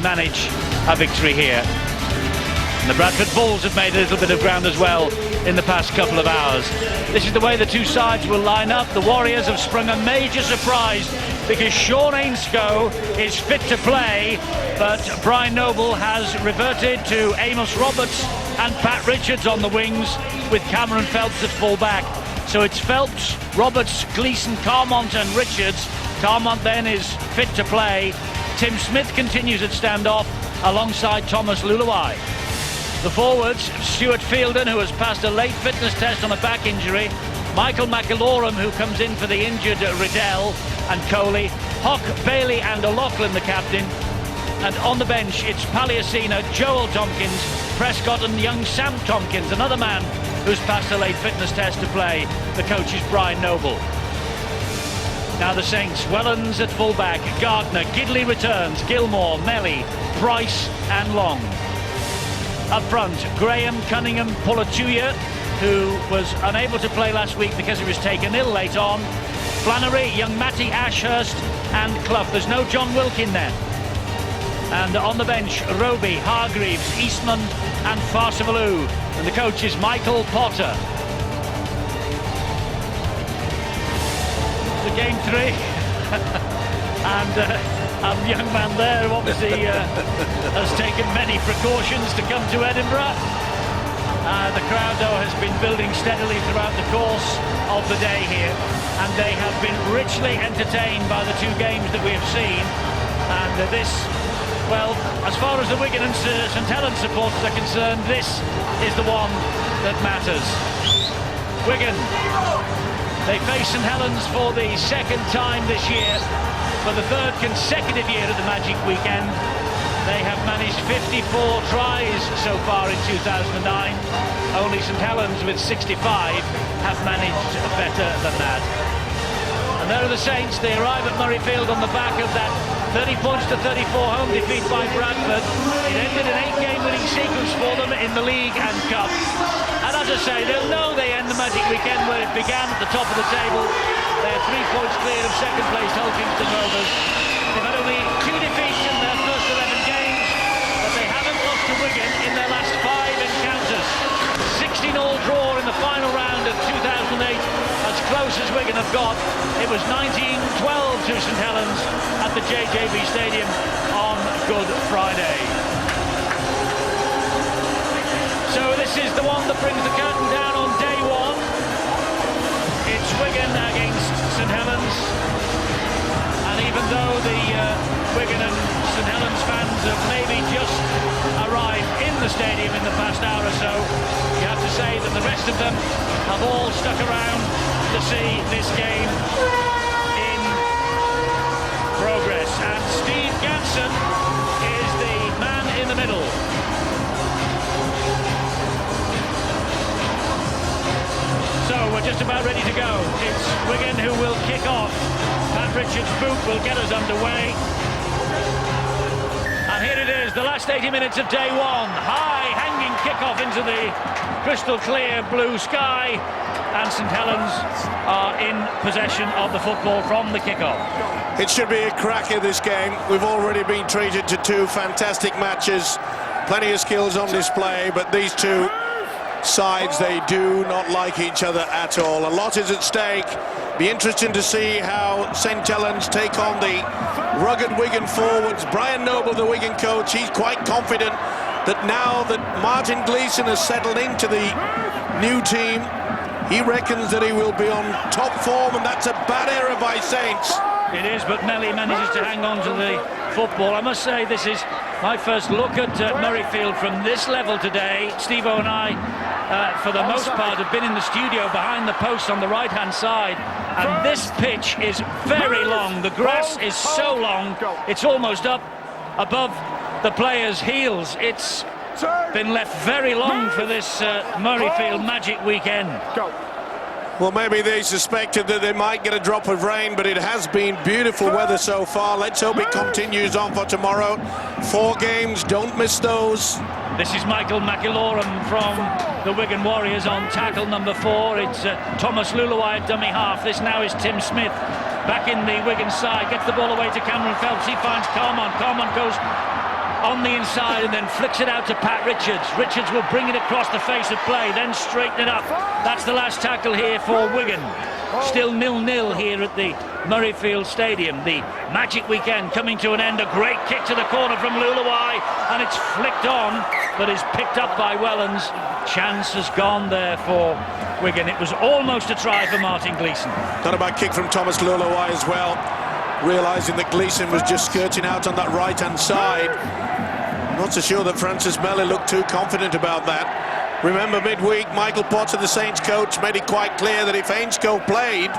manage a victory here. And the Bradford Bulls have made a little bit of ground as well in the past couple of hours. This is the way the two sides will line up. The Warriors have sprung a major surprise because Sean Ainscough is fit to play, but Brian Noble has reverted to Amos Roberts and Pat Richards on the wings with Cameron Phelps at full back. So it's Phelps, Roberts, Gleeson, Carmont and Richards. Carmont then is fit to play. Tim Smith continues at standoff alongside Thomas Luluai. The forwards, Stuart Fielden, who has passed a late fitness test on a back injury, Michael McIlorum, who comes in for the injured Riddell and Coley, Hock, Bailey and O'Loughlin, the captain. And on the bench, it's Paliacina, Joel Tompkins, Prescott and young Sam Tompkins, another man who's passed a late fitness test to play. The coach is Brian Noble. Now the Saints, Wellens at full-back, Gardner, Gidley returns, Gilmore, Melly, Price and Long. Up front, Graham, Cunningham, Polatuya, who was unable to play last week because he was taken ill late on. Flannery, young Matty Ashurst and Clough. There's no John Wilkin there. And on the bench, Roby, Hargreaves, Eastman and Farsivalou. And the coach is Michael Potter. The game 3. And a young man there who obviously has taken many precautions to come to Edinburgh. The crowd, though, has been building steadily throughout the course of the day here, and they have been richly entertained by the two games that we have seen. And this, well, as far as the Wigan and St Helens supporters are concerned, this is the one that matters. Wigan, they face St Helens for the second time this year. For the third consecutive year at the Magic Weekend. They have managed 54 tries so far in 2009. Only St Helens with 65 have managed better than that. And there are the Saints. They arrive at Murrayfield on the back of that 30 points to 34 home defeat by Bradford. It ended an 8-game winning sequence for them in the league and cup. And as I say, they'll know they end the Magic Weekend where it began, at the top of the table. They're 3 points clear of second place Hulkingston Rovers. They've had only 2 defeats in their first 11 games, but they haven't lost to Wigan in their last 5 encounters. 16-all draw in the final round of 2008, as close as Wigan have got. It was 19-12 to St Helens at the JJB Stadium on Good Friday. So this is the one that brings the curtain down on day 1. It's Wigan against St Helens, and even though the Wigan and St Helens fans have maybe just arrived in the stadium in the past hour or so, you have to say that the rest of them have all stuck around to see this game in progress. And Steve Ganson is the man in the middle. So we're just about ready to go. It's Wigan who will kick off. Pat Richards' boot will get us underway. And here it is, the last 80 minutes of day 1. High hanging kickoff into the crystal clear blue sky. And St Helens are in possession of the football from the kickoff. It should be a cracker, this game. We've already been treated to 2 fantastic matches. Plenty of skills on display, but these two sides, they do not like each other at all. A lot is at stake. Be interesting to see how St Helens take on the rugged Wigan forwards. Brian Noble, the Wigan coach, he's quite confident that now that Martin Gleeson has settled into the new team, he reckons that he will be on top form, and that's a bad error by Saints. It is, but Melly manages to hang on to the football. I must say, this is my first look at Murrayfield from this level today. Steve-O and I, for the most part, have been in the studio behind the posts on the right-hand side, and this pitch is very long. The grass is so long, it's almost up above the players' heels. It's been left very long for this Murrayfield Magic Weekend. Well, maybe they suspected that they might get a drop of rain, but it has been beautiful weather so far. Let's hope it continues on for tomorrow. 4 games, don't miss those. This is Michael McIlorum from the Wigan Warriors on tackle number 4. It's Thomas Luluai at dummy half. This now is Tim Smith back in the Wigan side. Gets the ball away to Cameron Phelps. He finds Carmont. Carmont goes on the inside and then flicks it out to Pat Richards. Richards will bring it across the face of play, then straighten it up. That's the last tackle here for Wigan. Still 0-0 here at the Murrayfield Stadium. The magic weekend coming to an end. A great kick to the corner from Luluwai, and it's flicked on, but is picked up by Wellens. Chance has gone there for Wigan. It was almost a try for Martin Gleeson. Not a bad kick from Thomas Luluwai as well, realising that Gleeson was just skirting out on that right-hand side. I'm not so sure that Francis Melly looked too confident about that. Remember, midweek, Michael Potter, the Saints coach, made it quite clear that if Ainscough played,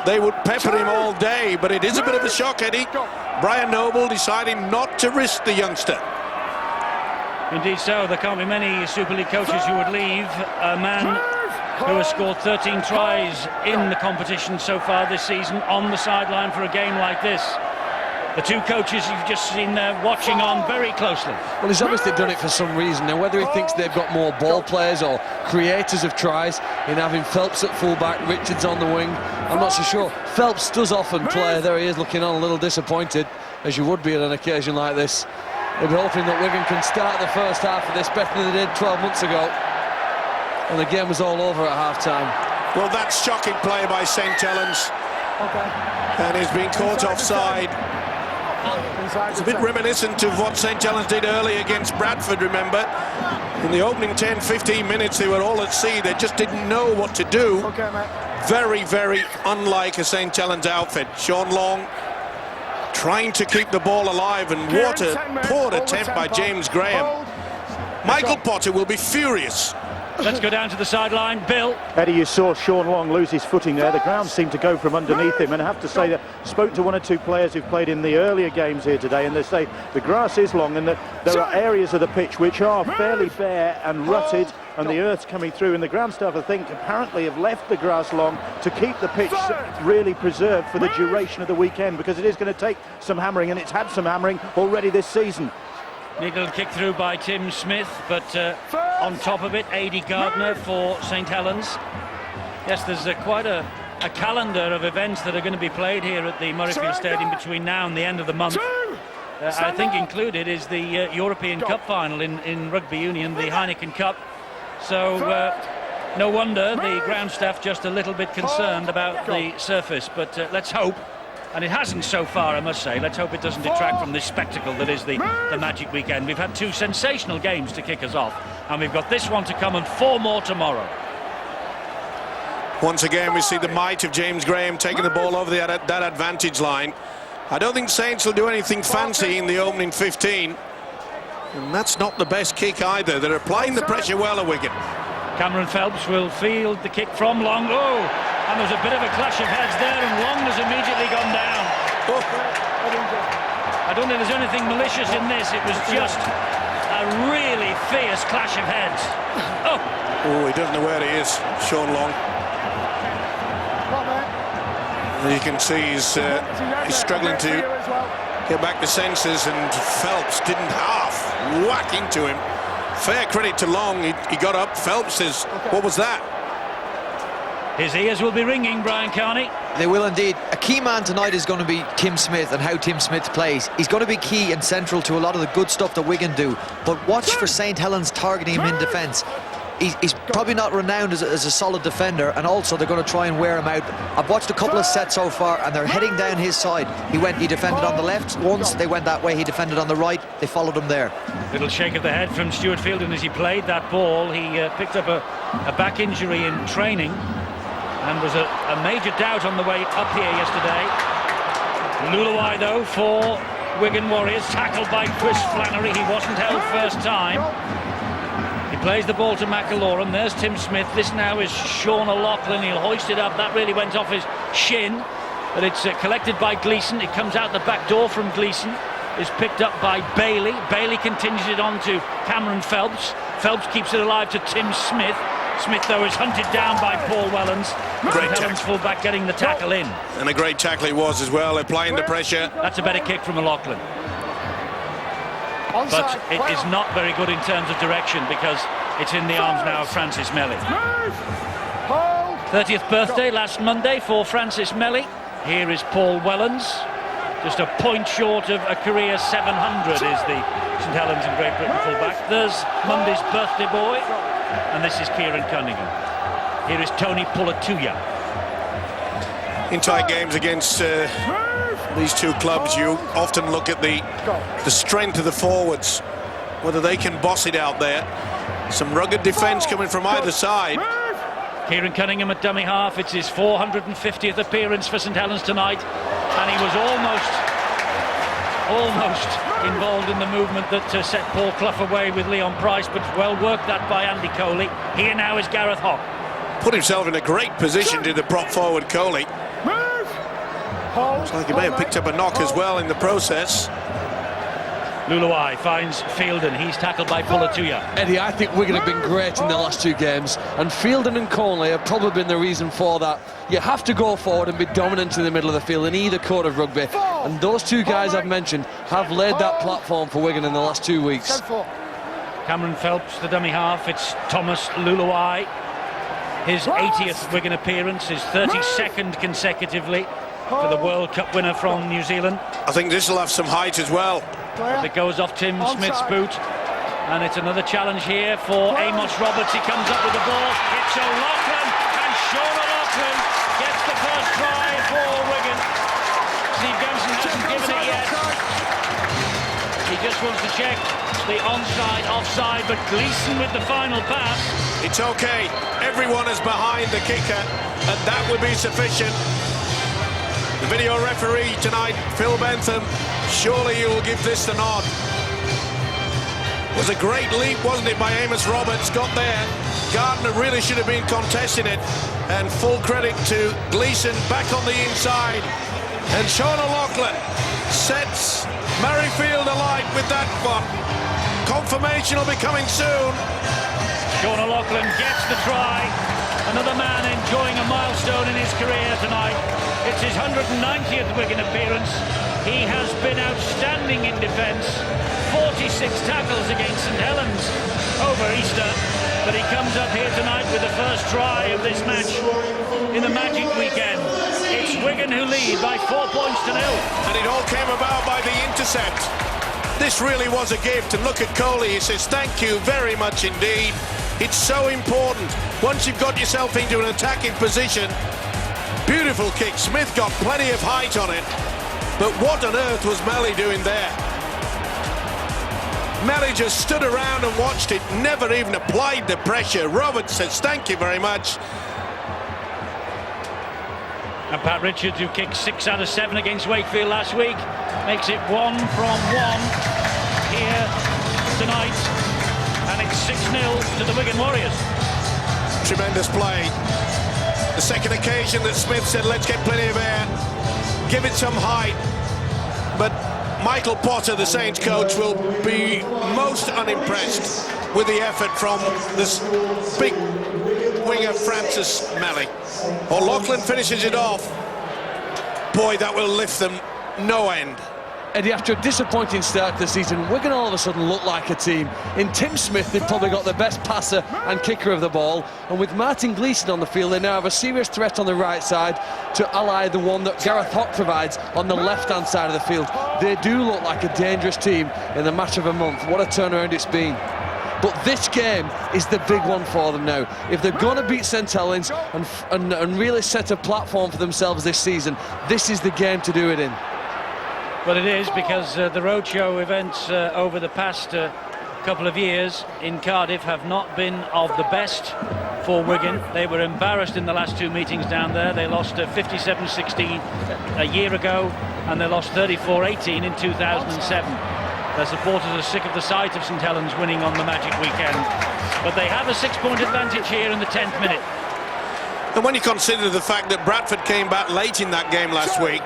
they would pepper him all day. But it is a bit of a shock, Eddie. Brian Noble deciding not to risk the youngster. Indeed so. There can't be many Super League coaches who would leave a man who has scored 13 tries in the competition so far this season on the sideline for a game like this. The two coaches you've just seen there watching on very closely. Well, he's obviously done it for some reason. Now, whether he thinks they've got more ball players or creators of tries in having Phelps at fullback, Richards on the wing, I'm not so sure. Phelps does often play. There he is, looking on a little disappointed, as you would be at an occasion like this. They'll be hoping that Wigan can start the first half of this better than they did 12 months ago. And the game was all over at half-time. Well, that's shocking play by St Helens. And he's been caught offside. It's a bit reminiscent of what St Helens did early against Bradford, remember? In the opening 10-15 minutes, they were all at sea. They just didn't know what to do. Very, very unlike a St Helens outfit. Sean Long trying to keep the ball alive, and what a poor attempt by James Graham. Michael Potter will be furious. Let's go down to the sideline. Bill. Eddie, you saw Sean Long lose his footing there. The ground seemed to go from underneath him, and I have to say that I spoke to one or two players who've played in the earlier games here today, and they say the grass is long and that there are areas of the pitch which are fairly bare and rutted, and the earth's coming through, and the ground staff, I think, apparently have left the grass long to keep the pitch really preserved for the duration of the weekend, because it is going to take some hammering, and it's had some hammering already this season. Neat little kick through by Tim Smith, but on top of it, A.D. Gardner for St Helens. Yes, there's quite a calendar of events that are going to be played here at the Murrayfield Stadium between now and the end of the month. I think included is the European Cup final in rugby union, the Heineken Cup. So no wonder the ground staff just a little bit concerned about the surface, but let's hope. And it hasn't so far, I must say. Let's hope it doesn't detract from this spectacle that is the Magic Weekend. We've had two sensational games to kick us off, and we've got this one to come and 4 more tomorrow. Once again, we see the might of James Graham taking the ball over that advantage line. I don't think Saints will do anything fancy in the opening 15. And that's not the best kick either. They're applying the pressure well at Wigan. Cameron Phelps will field the kick from Long. Oh! And there's a bit of a clash of heads there, and Long has immediately gone down. I don't think there's anything malicious in this. It was just a really fierce clash of heads. Oh, he doesn't know where he is, Sean Long. And you can see he's struggling to get back the senses, and Phelps didn't half whack into him. Fair credit to Long, he got up. Phelps says, what was that? His ears will be ringing, Brian Carney. They will indeed. A key man tonight is going to be Tim Smith and how Tim Smith plays. He's going to be key and central to a lot of the good stuff that Wigan do. But watch for St Helens targeting him in defence. He's probably not renowned as a solid defender, and also they're going to try and wear him out. I've watched a couple of sets so far, and they're heading down his side. He defended on the left once, they went that way, he defended on the right, they followed him there. Little shake of the head from Stuart Fielden as he played that ball. He picked up a back injury in training, and was a major doubt on the way up here yesterday. Luluwai, though, for Wigan Warriors, tackled by Chris Flannery. He wasn't held first time. He plays the ball to McIlaurin. There's Tim Smith. This now is Sean O'Loughlin. He'll hoist it up. That really went off his shin, but it's collected by Gleeson. It comes out the back door from Gleeson. Is picked up by Bailey. Bailey continues it on to Cameron Phelps. Phelps keeps it alive to Tim Smith. Smith, though, is hunted down by Paul Wellens. Great Helens fullback getting the tackle in. And a great tackle it was as well, applying the pressure. That's a better kick from O'Loughlin. But it is not very good in terms of direction, because it's in the arms now of Francis Melly. 30th birthday last Monday for Francis Melly. Here is Paul Wellens. Just a point short of a career 700 is the St Helens and Great Britain fullback. There's Monday's birthday boy, and this is Kieran Cunningham. Here is Tony Pulatuya. In tight games against these two clubs, you often look at the strength of the forwards, whether they can boss it out there. Some rugged defence coming from either side. Kieran Cunningham at dummy half. It's his 450th appearance for St Helens tonight, and he was almost involved in the movement that set Paul Clough away with Leon Price, but well worked that by Andy Coley. Here now is Gareth Hock. Put himself in a great position, did the prop forward Coley. Looks like he may have picked up a knock as well in the process. Luluai finds Fielden. He's tackled by Pulatuya. Eddie, I think Wigan have been great in the last two games, and Fielden and Conley have probably been the reason for that. You have to go forward and be dominant in the middle of the field in either code of rugby, and those two guys I've mentioned have laid that platform for Wigan in the last 2 weeks. Cameron Phelps, the dummy half. It's Thomas Luluai. His 80th Wigan appearance, his 32nd consecutively for the World Cup winner from New Zealand. I think this will have some height as well. As it goes off Tim Smith's boot, and it's another challenge here for Amos Roberts. He comes up with the ball. It's O'Loughlin, and Sean O'Loughlin gets the first try for Wigan. Steve Gunson hasn't given it yet. He just wants to check the onside, offside, but Gleeson with the final pass. It's okay. Everyone is behind the kicker, and that would be sufficient. The video referee tonight, Phil Bentham, surely he will give this the nod. It was a great leap, wasn't it, by Amos Roberts. Got there. Gardner really should have been contesting it. And full credit to Gleeson back on the inside. And Sean O'Loughlin sets Murrayfield alight with that one. Confirmation will be coming soon. Sean O'Loughlin gets the try. Another man enjoying a milestone in his career tonight. It's his 190th Wigan appearance. He has been outstanding in defence. 46 tackles against St Helens over Easter. But he comes up here tonight with the first try of this match in the Magic weekend. It's Wigan who lead by 4 points to 0. And it all came about by the intercept. This really was a gift. And look at Coley. He says, thank you very much indeed. It's so important. Once you've got yourself into an attacking position, beautiful kick. Smith got plenty of height on it. But what on earth was Melly doing there? Melly just stood around and watched it, never even applied the pressure. Roberts says, thank you very much. And Pat Richards, who kicked 6 out of 7 against Wakefield last week, makes it 1 from 1 here tonight. And it's 6-0 to the Wigan Warriors. Tremendous play. The second occasion that Smith said, let's get plenty of air, give it some height. But Michael Potter, the Saints coach, will be most unimpressed with the effort from this big winger Francis Melly. O'Loughlin finishes it off. Boy, that will lift them no end. Eddie, after a disappointing start to the season, Wigan all of a sudden look like a team. In Tim Smith, they've probably got the best passer and kicker of the ball, and with Martin Gleeson on the field, they now have a serious threat on the right side to ally the one that Gareth Hock provides on the left-hand side of the field. They do look like a dangerous team in the match of a month. What a turnaround it's been. But this game is the big one for them now. If they're going to beat St Helens and really set a platform for themselves this season, this is the game to do it in. Well, it is, because the roadshow events over the past couple of years in Cardiff have not been of the best for Wigan. They were embarrassed in the last 2 meetings down there. They lost 57-16 a year ago, and they lost 34-18 in 2007. Their supporters are sick of the sight of St Helens winning on the Magic weekend. But they have a 6-point advantage here in the 10th minute. And when you consider the fact that Bradford came back late in that game last week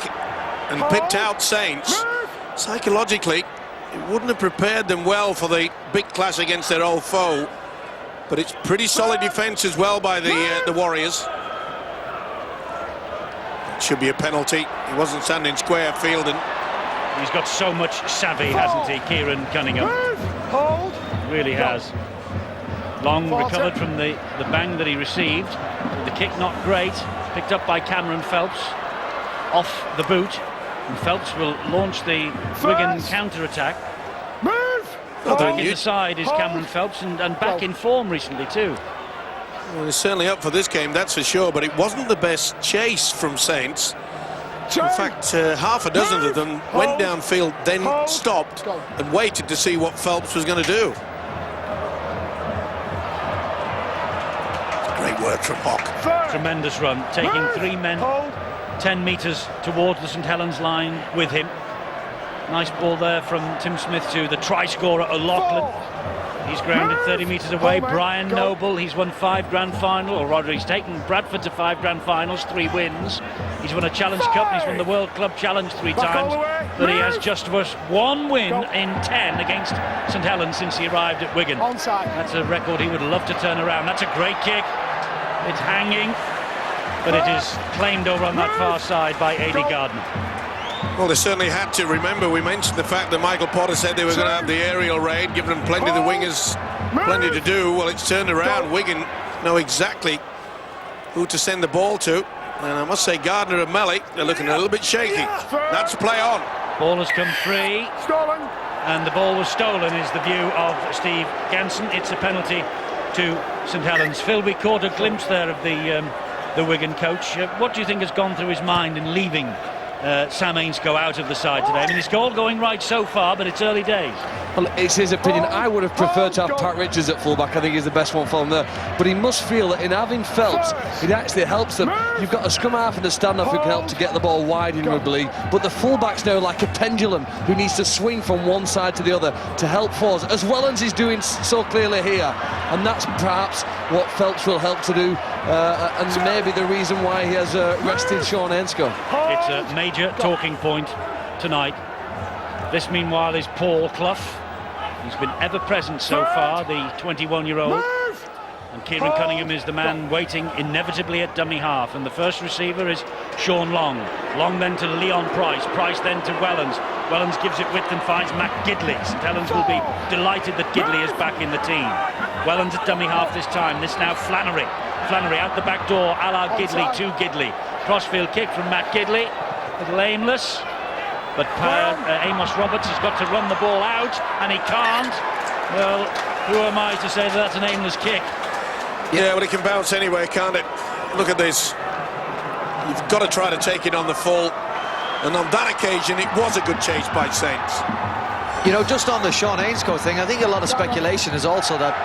and picked out Saints, psychologically it wouldn't have prepared them well for the big clash against their old foe. But it's pretty solid defence as well by the Warriors. It should be a penalty. He wasn't standing square, Fielden. He's got so much savvy, hasn't he, Kieran Cunningham? Really has. Long recovered from the bang that he received. The kick not great, picked up by Cameron Phelps off the boot. And Phelps will launch the Wigan counter-attack. Back in the side is Cameron Phelps, and back in form recently too. Well, he's certainly up for this game, that's for sure, but it wasn't the best chase from Saints. In fact, half a dozen of them went downfield, then stopped and waited to see what Phelps was going to do. Great work from Hock. Tremendous run, taking 3 men 10 metres towards the St Helens line with him. Nice ball there from Tim Smith to the try scorer O'Loughlin. He's grounded 30 metres away. Brian Noble, he's won 5 grand final, or rather he's taken Bradford to 5 grand finals, 3 wins. He's won a Challenge Cup, he's won the World Club Challenge 3 times, but he has just 1 win in 10 against St Helens since he arrived at Wigan. That's a record he would love to turn around. That's a great kick. It's hanging, but it is claimed over on that far side by Aidy Gardner. Well, they certainly had to. Remember, we mentioned the fact that Michael Potter said they were going to have the aerial raid, giving them plenty of the wingers, plenty to do. Well, it's turned around. Wigan know exactly who to send the ball to. And I must say, Gardner and Melly, they're looking a little bit shaky. That's play on. Ball has come free. And the ball was stolen, is the view of Steve Ganson. It's a penalty to St Helens. Phil, we caught a glimpse there of the Wigan coach. What do you think has gone through his mind in leaving Sam Ainscough out of the side today? I mean, it's all going right so far, but it's early days. Well, it's his opinion. I would have preferred to have Pat Richards at fullback. I think he's the best one for them there. But he must feel that in having Phelps, it actually helps them. You've got a scrum half and a stand-off who can help to get the ball wide in rugby league. But the fullback's now like a pendulum who needs to swing from one side to the other to help forwards, as well as he's doing so clearly here. And that's perhaps what Phelps will help to do, and maybe the reason why he has rested Sean Ainscough. It's a major talking point tonight. This, meanwhile, is Paul Clough. He's been ever present so far, the 21-year-old. And Kieran Cunningham is the man waiting inevitably at dummy half. And the first receiver is Sean Long. Long then to Leon Price. Price then to Wellens. Wellens gives it width and finds Matt Gidley. St Helens will be delighted that Gidley is back in the team. Wellens at dummy half this time. This now Flannery. Flannery out the back door, a la Gidley to Gidley. Crossfield kick from Matt Gidley. A little aimless. But Amos Roberts has got to run the ball out, and he can't. Well, who am I to say that that's an aimless kick? Yeah, but it can bounce anyway, can't it? Look at this. You've got to try to take it on the full. And on that occasion, it was a good chase by Saints. You know, just on the Sean Ainscough thing, I think a lot of speculation is also that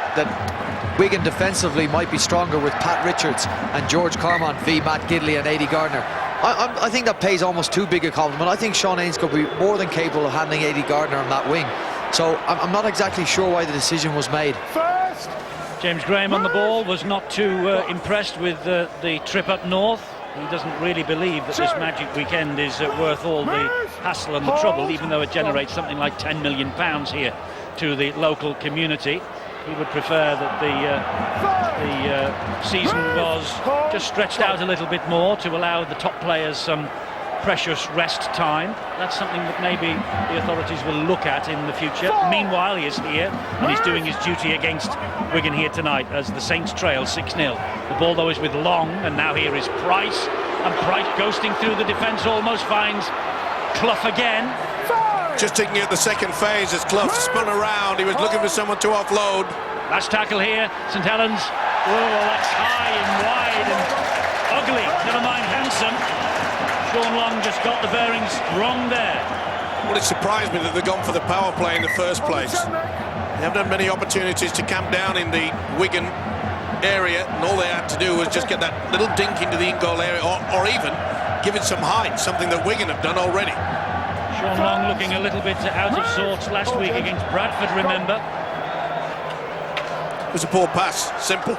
Wigan defensively might be stronger with Pat Richards and George Carmont v Matt Gidley and Aidy Gardner. I think that pays almost too big a compliment. I think Sean Ainscough will be more than capable of handling Aidy Gardner on that wing. So I'm not exactly sure why the decision was made. James Graham on the ball was not too impressed with the trip up north. He doesn't really believe that this Magic weekend is worth all the hassle and the trouble, even though it generates something like £10 million here to the local community. He would prefer that the season was just stretched out a little bit more to allow the top players some precious rest time. That's something that maybe the authorities will look at in the future. Meanwhile, he is here and he's doing his duty against Wigan here tonight as the Saints trail 6-0. The ball though is with Long, and now here is Price, and Price ghosting through the defence almost finds Clough again. Just taking it the second phase as Clough spun around. He was looking for someone to offload. Last tackle here, St Helens. Oh, that's high and wide and ugly, never mind handsome. Sean Long just got the bearings wrong there. Well, it surprised me that they've gone for the power play in the first place. They haven't had many opportunities to camp down in the Wigan area, and all they had to do was just get that little dink into the in-goal area, or even give it some height, something that Wigan have done already. Sean Long looking a little bit out of sorts last week against Bradford, remember. It was a poor pass, simple.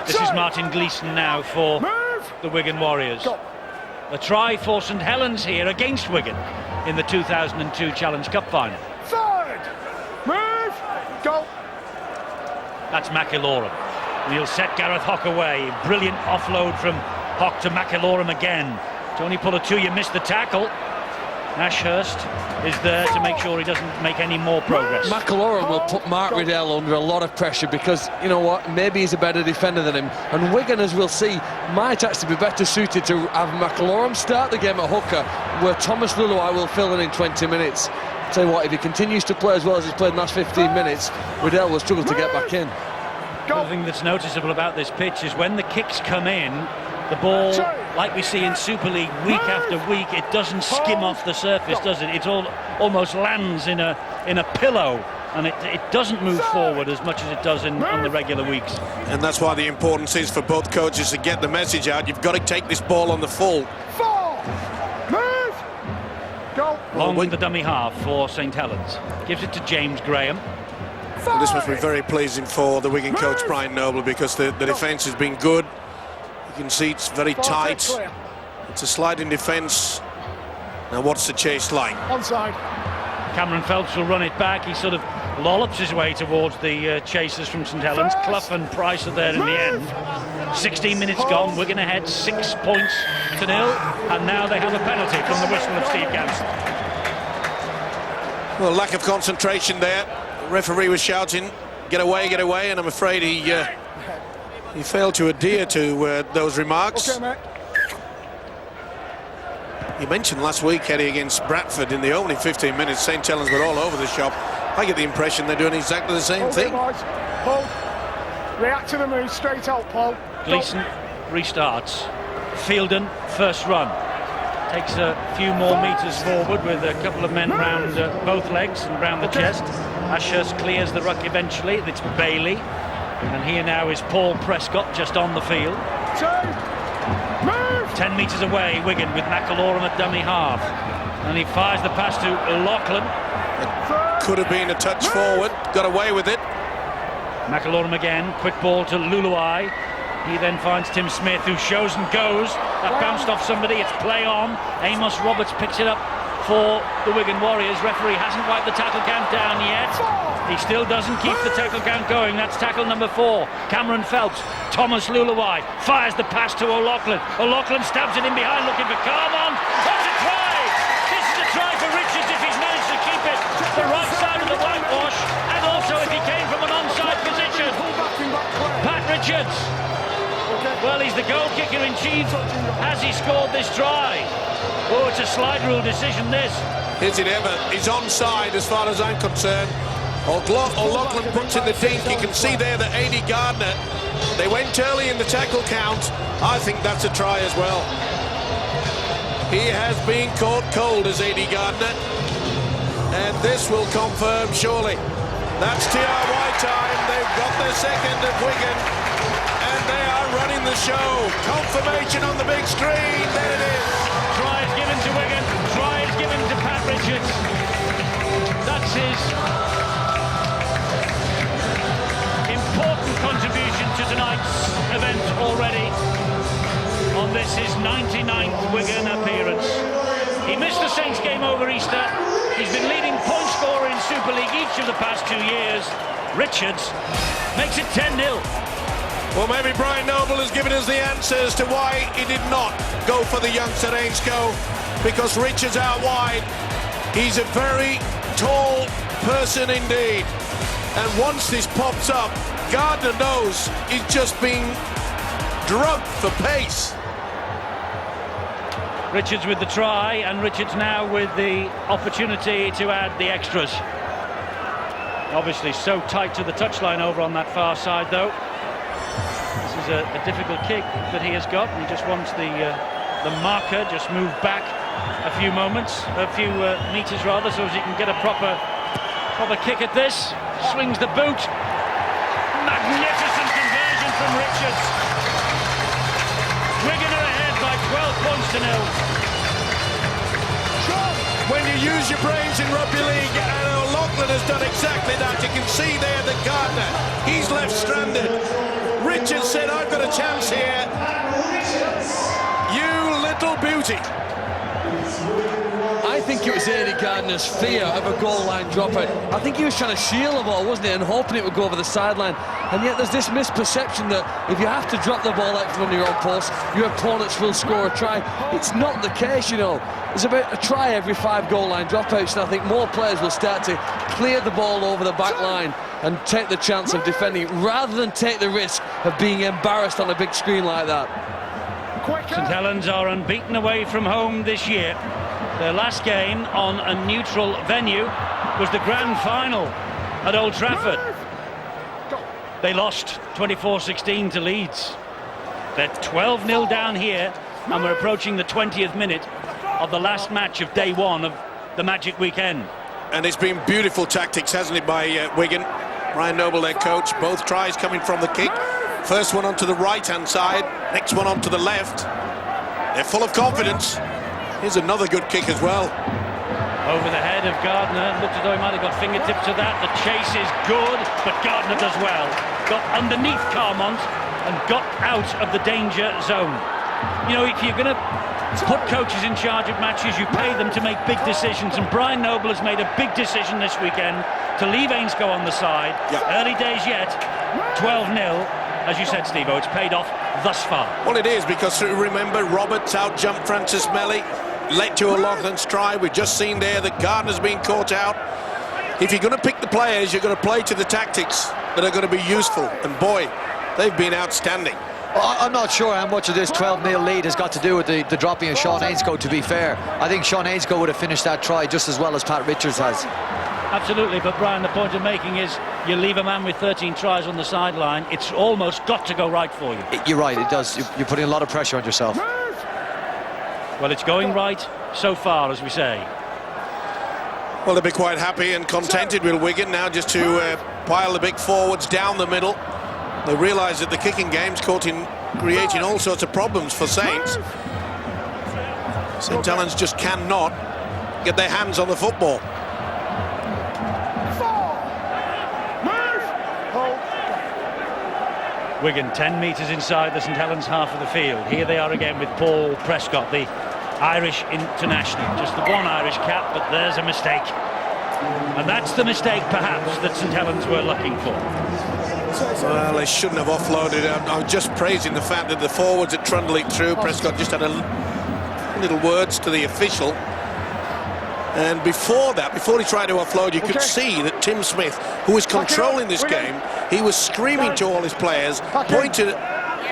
This is Martin Gleeson now for the Wigan Warriors. A try for St Helens here against Wigan in the 2002 Challenge Cup final. Third, move, go. That's McIlorum. And he'll set Gareth Hock away. Brilliant offload from Hock to McIlorum again. Tony Pullatuya missed the tackle. Ashurst is there to make sure he doesn't make any more progress. McIlroy will put Mark Riddell under a lot of pressure because, you know what, maybe he's a better defender than him. And Wigan, as we'll see, might actually be better suited to have McIlroy start the game at hooker, where Thomas Luluai will fill in 20 minutes. Tell you what, if he continues to play as well as he's played in the last 15 minutes, Riddell will struggle to get back in. The thing that's noticeable about this pitch is when the kicks come in, the ball, like we see in Super League week after week, it doesn't skim off the surface, does it? It almost lands in a pillow, and it doesn't move forward as much as it does on the regular weeks. And that's why the importance is for both coaches to get the message out. You've got to take this ball on the full. Move! Go! Long with the dummy half for St Helens. Gives it to James Graham. Well, this must be very pleasing for the Wigan coach, Brian Noble, because the defence has been good. You can see it's very tight. It's a sliding defence. Now what's the chase like? Onside. Cameron Phelps will run it back. He sort of lollops his way towards the chasers from St Helens. Clough and Price are there in the end. 16 minutes gone. Wigan ahead 6 points to 0, and now they have a penalty from the whistle of Steve Ganson. Well, lack of concentration there. The referee was shouting, get away, and I'm afraid he failed to adhere to those remarks. Okay, mate. You mentioned last week, Eddie, against Bradford in the opening 15 minutes, St Helens were all over the shop. I get the impression they're doing exactly the same thing. Boys. Paul. React to the move, straight out, Paul. Gleeson restarts. Fielden, first run. Takes a few more metres forward with a couple of men round both legs and round the chest. Ashurst clears the ruck eventually. It's Bailey. And here now is Paul Prescott just on the field. 10 metres away, Wigan with McIlroy at dummy half. And he fires the pass to Lachlan. Could have been a touch forward, got away with it. McIlroy again, quick ball to Luluai. He then finds Tim Smith, who shows and goes. That bounced off somebody, it's play on. Amos Roberts picks it up for the Wigan Warriors. Referee hasn't wiped the tackle count down yet. He still doesn't keep the tackle count going. That's tackle number 4. Cameron Phelps. Thomas Luluai fires the pass to O'Loughlin. O'Loughlin stabs it in behind, looking for Carmon. That's a try! This is a try for Richards if he's managed to keep it the right side of the whitewash, and also if he came from an onside position. Pat Richards. Well, he's the goal kicker in chief. Has he scored this try? Oh, it's a slide rule decision, this. Is it ever? He's onside as far as I'm concerned. O'Loughlin puts in the dink. You can see there that A.D. Gardner, they went early in the tackle count. I think that's a try as well. He has been caught cold as A.D. Gardner. And this will confirm, surely. That's TRY time. They've got their second at Wigan. And they are running the show. Confirmation on the big screen. There it is. Try is given to Wigan. Try is given to Pat Richards. That's his important contribution to tonight's event already. On this, his 99th Wigan appearance. He missed the Saints game over Easter. He's been leading point scorer in Super League each of the past 2 years. Richards makes it 10-0. Well, maybe Brian Noble has given us the answers to why he did not go for the youngster Ainscough, because Richards out wide. He's a very tall person indeed. And once this pops up, Gardner knows he's just being drugged for pace. Richards with the try, and Richards now with the opportunity to add the extras. Obviously so tight to the touchline over on that far side, though. This is a difficult kick that he has got. He just wants the marker just moved back a few meters rather, so as he can get a proper kick at this. Swings the boot. Magnificent conversion from Richards. Wigan are ahead by 12 points to 0. When you use your brains in rugby league, and O'Loughlin has done exactly that. You can see there that Gardner, he's left stranded. Richards said, I've got a chance here. You little beauty. I think it was Eddie Gardner's fear of a goal line dropout. I think he was trying to shield the ball, wasn't he, and hoping it would go over the sideline. And yet there's this misperception that if you have to drop the ball out from under your own post, your opponents will score a try. It's not the case, you know. There's about a try every 5 goal line dropouts, and I think more players will start to clear the ball over the back line and take the chance of defending it, rather than take the risk of being embarrassed on a big screen like that. St Helens are unbeaten away from home this year. Their last game on a neutral venue was the grand final at Old Trafford. They lost 24-16 to Leeds. They're 12-0 down here, and we're approaching the 20th minute of the last match of day 1 of the Magic Weekend. And it's been beautiful tactics, hasn't it, by Wigan. Ryan Noble, their coach. Both tries coming from the kick. First one onto the right-hand side, next one onto the left. They're full of confidence. Here's another good kick as well. Over the head of Gardner. Looks as though he might have got fingertips to that. The chase is good, but Gardner does well. Got underneath Carmont and got out of the danger zone. You know, if you're going to put coaches in charge of matches, you pay them to make big decisions, and Brian Noble has made a big decision this weekend to leave Ainscough on the side. Yeah. Early days yet, 12-0. As you said, Steve-O, it's paid off thus far. Well, it is, because remember, Roberts out-jumped Francis Melly, led to a Loughlin's try. We've just seen there that Gardner's been caught out. If you're going to pick the players, you're going to play to the tactics that are going to be useful. And boy, they've been outstanding. Well, I'm not sure how much of this 12-0 lead has got to do with the dropping of Sean Ainscough, to be fair. I think Sean Ainscough would have finished that try just as well as Pat Richards has. Absolutely, but Brian, the point I'm making is you leave a man with 13 tries on the sideline, it's almost got to go right for you. You're right, it does. You're putting a lot of pressure on yourself. Well, it's going right so far, as we say. Well, they'll be quite happy and contented with Wigan now, just to pile the big forwards down the middle. They realise that the kicking game's creating all sorts of problems for Saints. St Helens just cannot get their hands on the football. Wigan 10 metres inside the St Helens half of the field. Here they are again with Paul Prescott, the Irish international. Just the one Irish cap, but there's a mistake. And that's the mistake, perhaps, that St Helens were looking for. Well, they shouldn't have offloaded. I'm just praising the fact that the forwards had trundled it through. Prescott just had a little words to the official. And before that, before he tried to offload, you could see that Tim Smith, who is controlling this game, he was screaming to all his players, pointed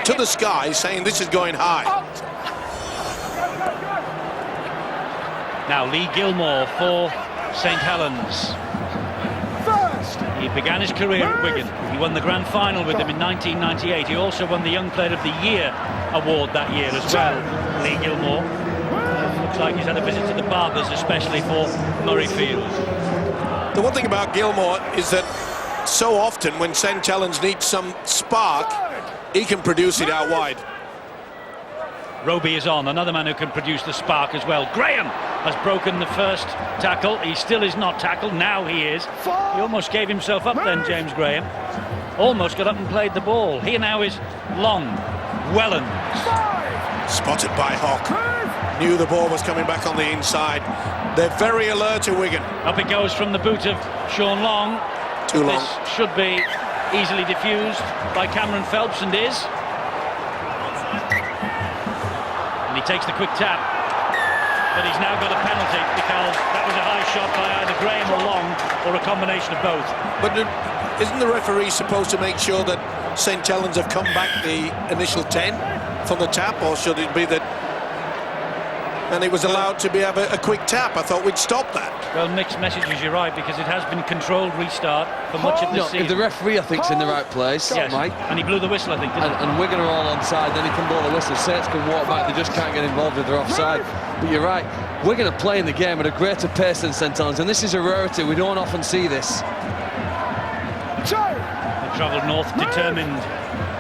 to the sky, saying this is going high. Now Lee Gilmore for St Helens. He began his career at Wigan. He won the grand final with them in 1998. He also won the Young Player of the Year award that year as well, Lee Gilmore. Looks like he's had a visit to the barbers, especially for Murrayfield. The one thing about Gilmore is that so often when St Helens needs some spark, he can produce it out wide. Roby is on, another man who can produce the spark as well. Graham has broken the first tackle. He still is not tackled, now he is. He almost gave himself up then, James Graham. Almost got up and played the ball. Here now is Long. Wellens. Spotted by Hawk. Knew the ball was coming back on the inside. They're very alert at Wigan. Up it goes from the boot of Sean Long. Too long. This should be easily diffused by Cameron Phelps, and is. And he takes the quick tap. But he's now got a penalty because that was a high shot by either Graham or Long, or a combination of both. But isn't the referee supposed to make sure that St Helens have come back the initial 10 from the tap, or should it be that... And it was allowed to have a quick tap? I thought we'd stop that. Well, mixed messages, you're right, because it has been controlled restart for much of the season. If the referee, I think, is in the right place, yes, Mike. And he blew the whistle, I think, didn't he? And Wigan are all onside, then he can blow the whistle. Saints can walk back, they just can't get involved if they're offside. But you're right, Wigan are playing the game at a greater pace than St Helens, and this is a rarity. We don't often see this. They travelled north, determined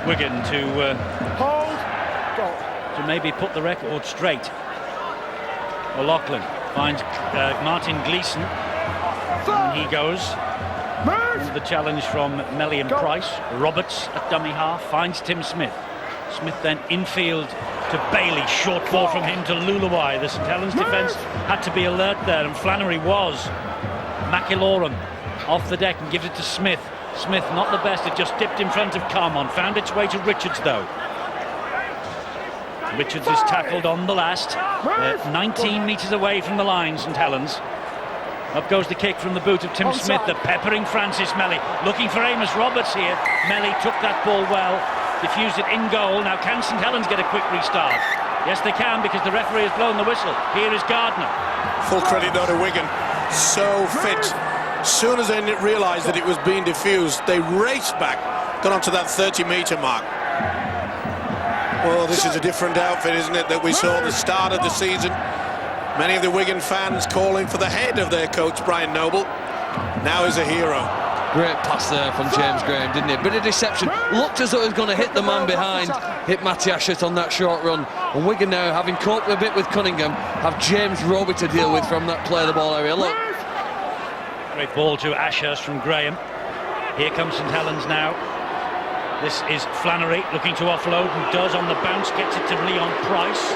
Wigan to maybe put the record straight. O'Loughlin finds Martin Gleeson, and he goes. And the challenge from Melly and Price. Roberts at dummy half finds Tim Smith. Smith then infield to Bailey, short ball from him to Luluwai. The St Helens defence had to be alert there, and Flannery was. McIlorum off the deck and gives it to Smith. Smith not the best, it just dipped in front of Carmon, found its way to Richards though. Richards is tackled on the last, 19 metres away from the line, St Helens. Up goes the kick from the boot of Tim Smith, the peppering Francis Melly, looking for Amos Roberts here. Melly took that ball well, diffused it in goal. Now can St Helens get a quick restart? Yes they can, because the referee has blown the whistle. Here is Gardner. Full credit though to Wigan, so fit. As soon as they realised that it was being diffused, they raced back, got onto that 30-metre mark. Well, this is a different outfit, isn't it, that we saw at the start of the season. Many of the Wigan fans calling for the head of their coach, Brian Noble. Now he's a hero. Great pass there from James Graham, didn't it? Bit of deception. Looked as though he was going to hit the man behind. Hit Matty Ashett on that short run. And Wigan now, having coped a bit with Cunningham, have James Roby to deal with from that play the ball area. Look. Great ball to Ashurst from Graham. Here comes St Helens now. This is Flannery looking to offload, and does on the bounce, gets it to Leon Price.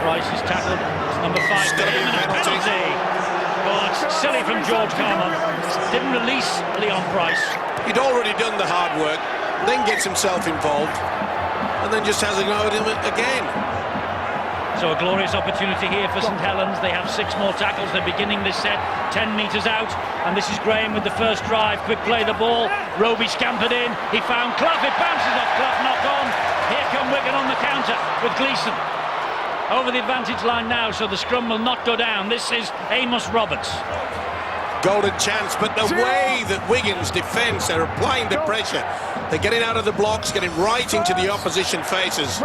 Price is tackled. It's number 5 for him, and a penalty. Oh, it's silly from George Carmon. Didn't release Leon Price. He'd already done the hard work, then gets himself involved, and then just has a go at him again. So a glorious opportunity here for St Helens. They have 6 more tackles. They're beginning this set 10 metres out, and this is Graham with the first drive. Quick play the ball. Roby scampered in. He found Clough. It bounces off Clough. Knock on. Here come Wigan on the counter with Gleeson over the advantage line now, so the scrum will not go down. This is Amos Roberts. Golden chance, but the way that Wigan's defence, they're applying the pressure. They're getting out of the blocks, getting right into the opposition faces.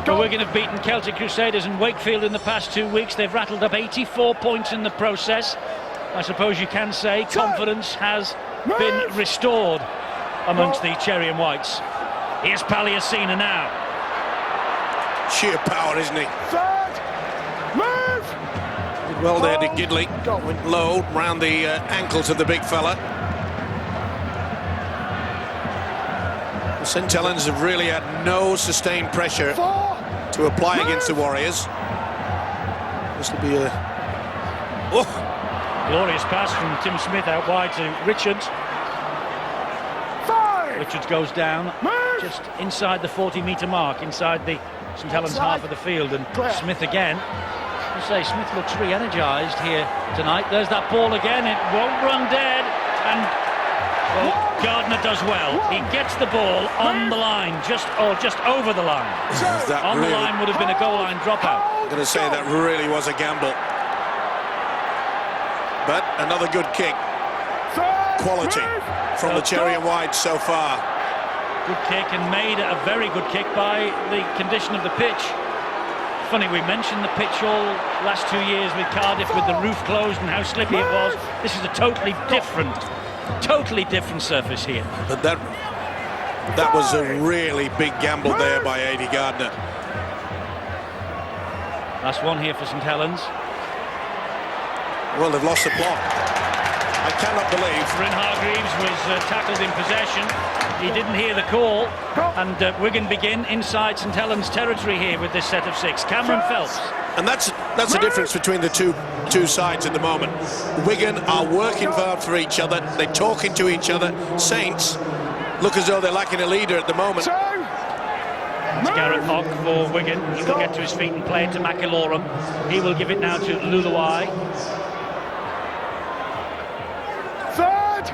But Wigan have beaten Celtic Crusaders and Wakefield in the past 2 weeks. They've rattled up 84 points in the process. I suppose you can say confidence has been restored amongst the Cherry and Whites. Here's Palliasina now. Sheer power, isn't he? Did well there to Gidley. Went low round the ankles of the big fella. The St Helens have really had no sustained pressure to apply against the Warriors. This will be a... Oh! Glorious pass from Tim Smith out wide to Richards. Richards goes down just inside the 40-metre mark, inside the St Helens half of the field, and Smith again. I say Smith looks re-energised here tonight. There's that ball again. It won't run dead, and well, Gardner does well. He gets the ball on the line, just over the line. On the line would have been a goal line dropout. I'm going to say that really was a gamble. But another good kick. Quality from the Cherry and White so far. Good kick, and made a very good kick by the condition of the pitch. Funny, we mentioned the pitch all last 2 years with Cardiff, with the roof closed and how slippy it was. This is a totally different surface here. But that was a really big gamble there by Aidy Gardner. Last one here for St Helens. Well, they've lost the plot. I cannot believe. Bryn Hargreaves was tackled in possession. He didn't hear the call, and Wigan begin inside St Helens territory here with this set of 6. Cameron Phelps. And that's the difference between the two sides at the moment. Wigan are working hard for each other. They're talking to each other. Saints look as though they're lacking a leader at the moment. It's Gareth Hogg for Wigan. He will get to his feet and play it to McIlorum. He will give it now to Luluwai.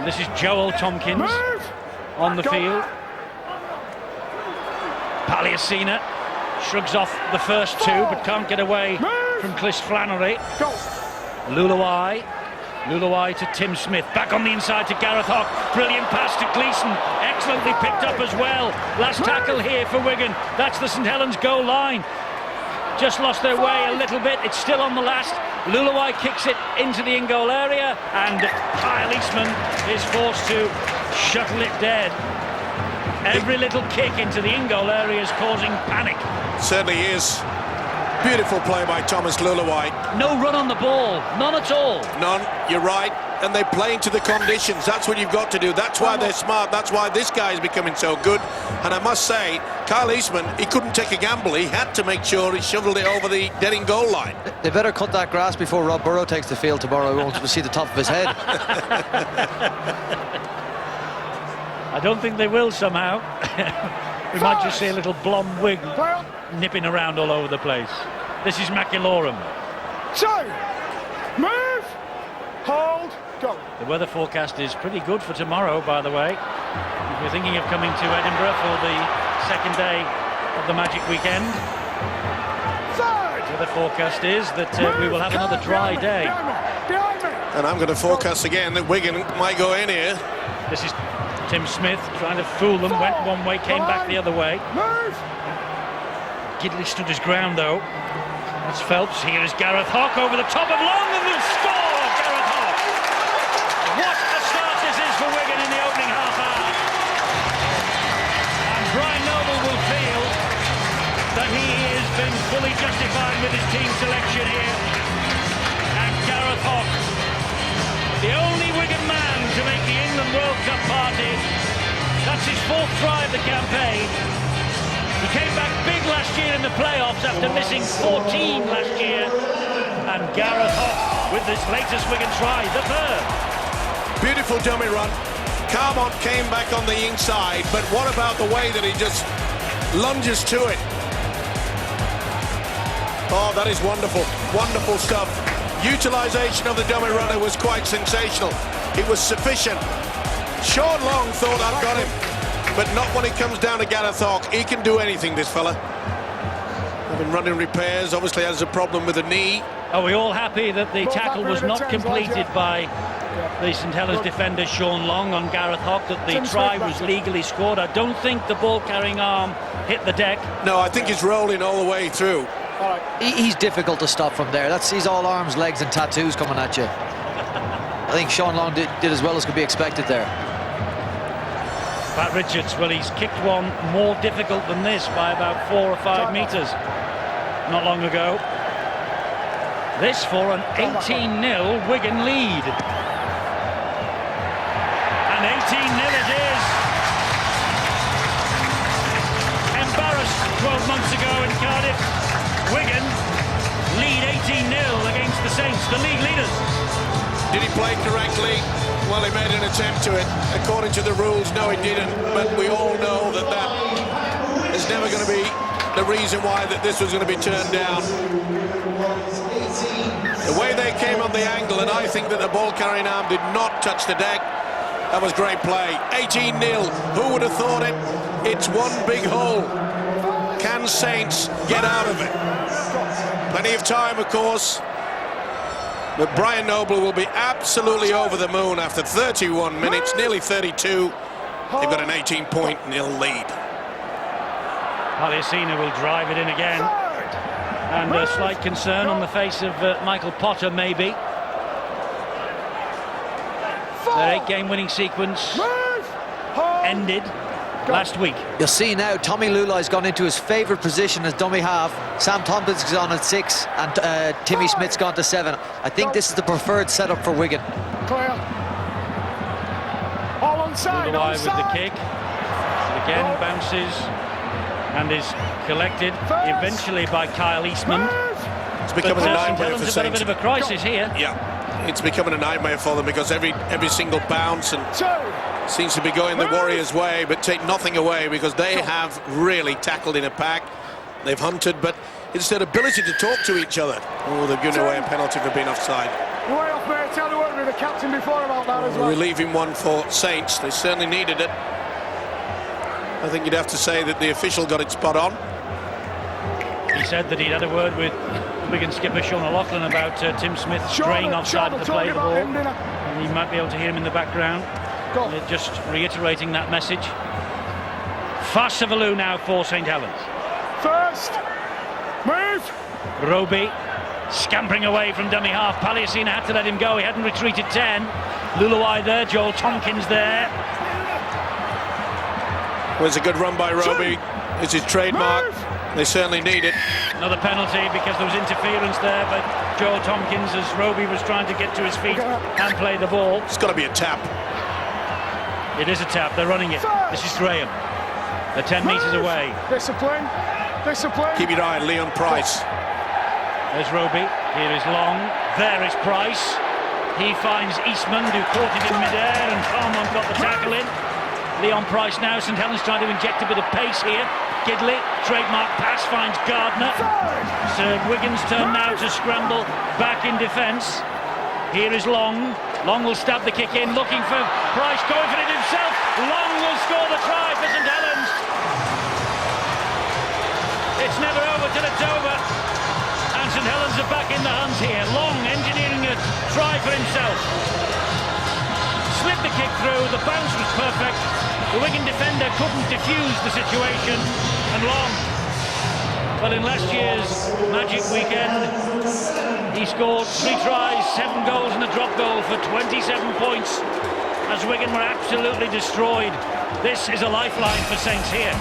This is Joel Tompkins on the field. Palliasina shrugs off the first 2, but can't get away from Clis Flannery. Luluwai to Tim Smith. Back on the inside to Gareth Hogg. Brilliant pass to Gleeson. Excellently picked up as well. Last tackle here for Wigan. That's the St Helens goal line. Just lost their way a little bit. It's still on the last. Luluwai kicks it into the in-goal area, and Kyle Eastman is forced to shuttle it dead. Every little kick into the in-goal area is causing panic. Certainly is. Beautiful play by Thomas Luluwai. No run on the ball, none at all. None, you're right. and they play into the conditions. That's what you've got to do. That's why they're smart. That's why this guy is becoming so good. And I must say, Kyle Eastman, he couldn't take a gamble. He had to make sure he shoveled it over the dead in goal line. They better cut that grass before Rob Burrow takes the field tomorrow. We won't see the top of his head. I don't think they will somehow. We might just see a little blonde wig nipping around all over the place. This is McIlorum. 2, move, hold, go. The weather forecast is pretty good for tomorrow, by the way. If you're thinking of coming to Edinburgh for the second day of the Magic Weekend, the weather forecast is that we will have another dry day. Behind me. And I'm going to forecast again that Wigan might go in here. This is Tim Smith trying to fool them, went one way, came back the other way. Move. Gidley stood his ground though. That's Phelps. Here is Gareth Hock over the top of Long and will score! Gareth Hock! What a start this is for Wigan in the opening half hour. And Brian Noble will feel that he has been fully justified with his team selection here. And Gareth Hock, the only Wigan man to make the England World Cup party. That's his 4th try of the campaign. He came back big last year in the playoffs after missing 14 last year. And Gareth Hock with this latest Wigan try, the 3rd. Beautiful dummy run. Carmont came back on the inside, but what about the way that he just lunges to it? Oh, that is wonderful. Wonderful stuff. Utilisation of the dummy runner was quite sensational. It was sufficient. Sean Long thought, I've got him. But not when it comes down to Gareth Hock. He can do anything, this fella. I've been running repairs, obviously has a problem with the knee. Are we all happy that the tackle was not completed by the St Helens defender Sean Long on Gareth Hock, that the try was legally scored? I don't think the ball-carrying arm hit the deck. No, I think he's rolling all the way through. He's difficult to stop from there. He's all arms, legs and tattoos coming at you. I think Sean Long did as well as could be expected there. Pat Richards, well, he's kicked one more difficult than this by about 4 or 5 metres not long ago. This for an 18-0 Wigan lead. And 18-0 it is. Embarrassed 12 months ago in Cardiff. Wigan lead 18-0 against the Saints, the league leaders. Did he play correctly? Well, he made an attempt to it. According to the rules, no, he didn't. But we all know that that is never going to be the reason why that this was going to be turned down. The way they came on the angle, and I think that the ball-carrying arm did not touch the deck. That was great play. 18-0. Who would have thought it? It's one big hole. Can Saints get out of it? Plenty of time, of course. But Brian Noble will be absolutely over the moon after 31 minutes, nearly 32. They've got an 18-point nil lead. Palliasina will drive it in again. And a slight concern on the face of Michael Potter, maybe. Their 8-game winning sequence ended last week. You'll see now Tommy Lulai's gone into his favourite position as dummy half. Sam Tompkins is on at 6 and Timmy Smith's gone to 7. I think this is the preferred setup for Wigan. Clear. All onside, Lulai with the kick. It again bounces and is collected eventually by Kyle Eastman. It's becoming a nightmare for Saints. A bit of a crisis here. Yeah, it's becoming a nightmare for them because every single bounce and seems to be going the Warriors' way, but take nothing away because they have really tackled in a pack. They've hunted, but it's their ability to talk to each other. Oh, they've given away a penalty for being offside. Way off, mate. Tell the word with the captain before about that as well. Relieving one for Saints. They certainly needed it. I think you'd have to say that the official got it spot on. He said that he'd had a word with Wigan skipper Sean O'Loughlin about Tim Smith straying offside of the play of the ball. And you might be able to hear him in the background. Just reiterating that message. Fast Savalou now for St Helens. First, move. Roby scampering away from dummy half. Palliasina had to let him go. He hadn't retreated 10. Lulai there, Joel Tompkins there. Well, it's a good run by Roby. It's his trademark. They certainly need it. Another penalty because there was interference there, but Joe Tompkins, as Roby was trying to get to his feet and play the ball. It's got to be a tap. It is a tap, they're running it. This is Graham. They're 10 metres away. Discipline. Discipline. Keep your eye on Leon Price. There's Roby. Here is Long. There is Price. He finds Eastman, who caught it in midair, and Carmont got the tackle in. Leon Price now. St Helens trying to inject a bit of pace here. Gidley, trademark pass, finds Gardner. Sir Wigan's turn now to scramble back in defence. Here is Long. Long will stab the kick in, looking for Price, going for it himself. Long will score the try for St Helens. It's never over till it's over. And St Helens are back in the hunt here. Long engineering a try for himself. Slid the kick through, the bounce was perfect. The Wigan defender couldn't defuse the situation. And Long, well, in last year's Magic weekend, he scored 3 tries, 7 goals and a drop goal for 27 points as Wigan were absolutely destroyed. This is a lifeline for Saints here.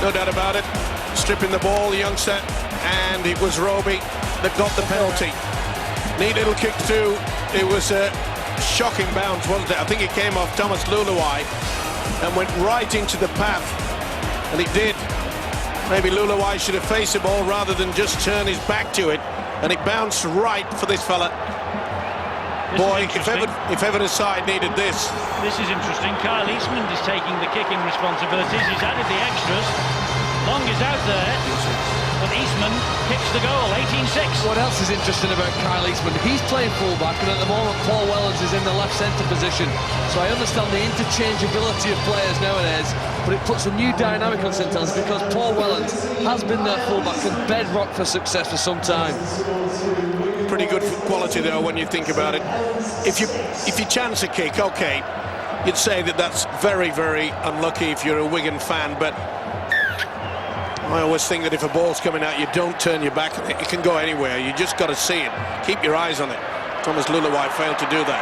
No doubt about it. Stripping the ball, the youngster, and it was Roby that got the penalty. Neat little kick through. It was a shocking bounce, wasn't it? I think it came off Thomas Luluai and went right into the path, and it did. Maybe Luluai should have faced the ball rather than just turn his back to it, and it bounced right for this fella. Boy, if ever the side needed this. This is interesting. Kyle Eastman is taking the kicking responsibilities. He's added the extras. Long is out there, but Eastman kicks the goal, 18-6. What else is interesting about Kyle Eastman? He's playing fullback, and at the moment Paul Wellens is in the left centre position. So I understand the interchangeability of players nowadays, but it puts a new dynamic on St Helens because Paul Wellens has been their fullback and bedrock for success for some time. Pretty good quality though when you think about it. If you chance a kick, okay, you'd say that that's very, very unlucky if you're a Wigan fan, but I always think that if a ball's coming out, you don't turn your back on it. It can go anywhere. You just got to see it. Keep your eyes on it. Thomas Luluai failed to do that.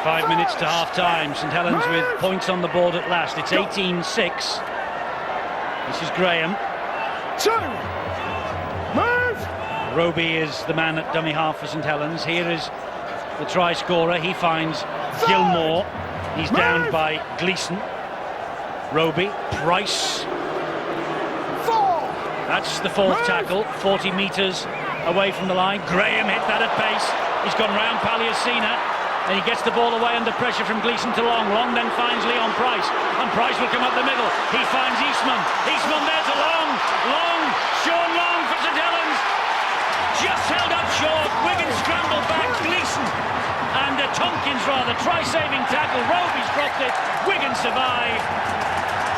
5 minutes to half-time. St Helens with points on the board at last. It's 18-6. This is Graham. 2. Move. Roby is the man at dummy half for St Helens. Here is the try scorer. He finds Gilmore. He's downed by Gleeson. Roby, Price. 4. That's the 4th tackle, 40 metres away from the line. Graham hit that at pace. He's gone round Paliasina, and he gets the ball away under pressure from Gleeson to Long. Long then finds Leon Price, and Price will come up the middle. He finds Eastman. Eastman there to Long. Long, Sean Long for St Helens. Just held up short. Wigan scrambled back. Gleeson and Tompkins rather. Try-saving tackle. Roby's dropped it. Wigan survive.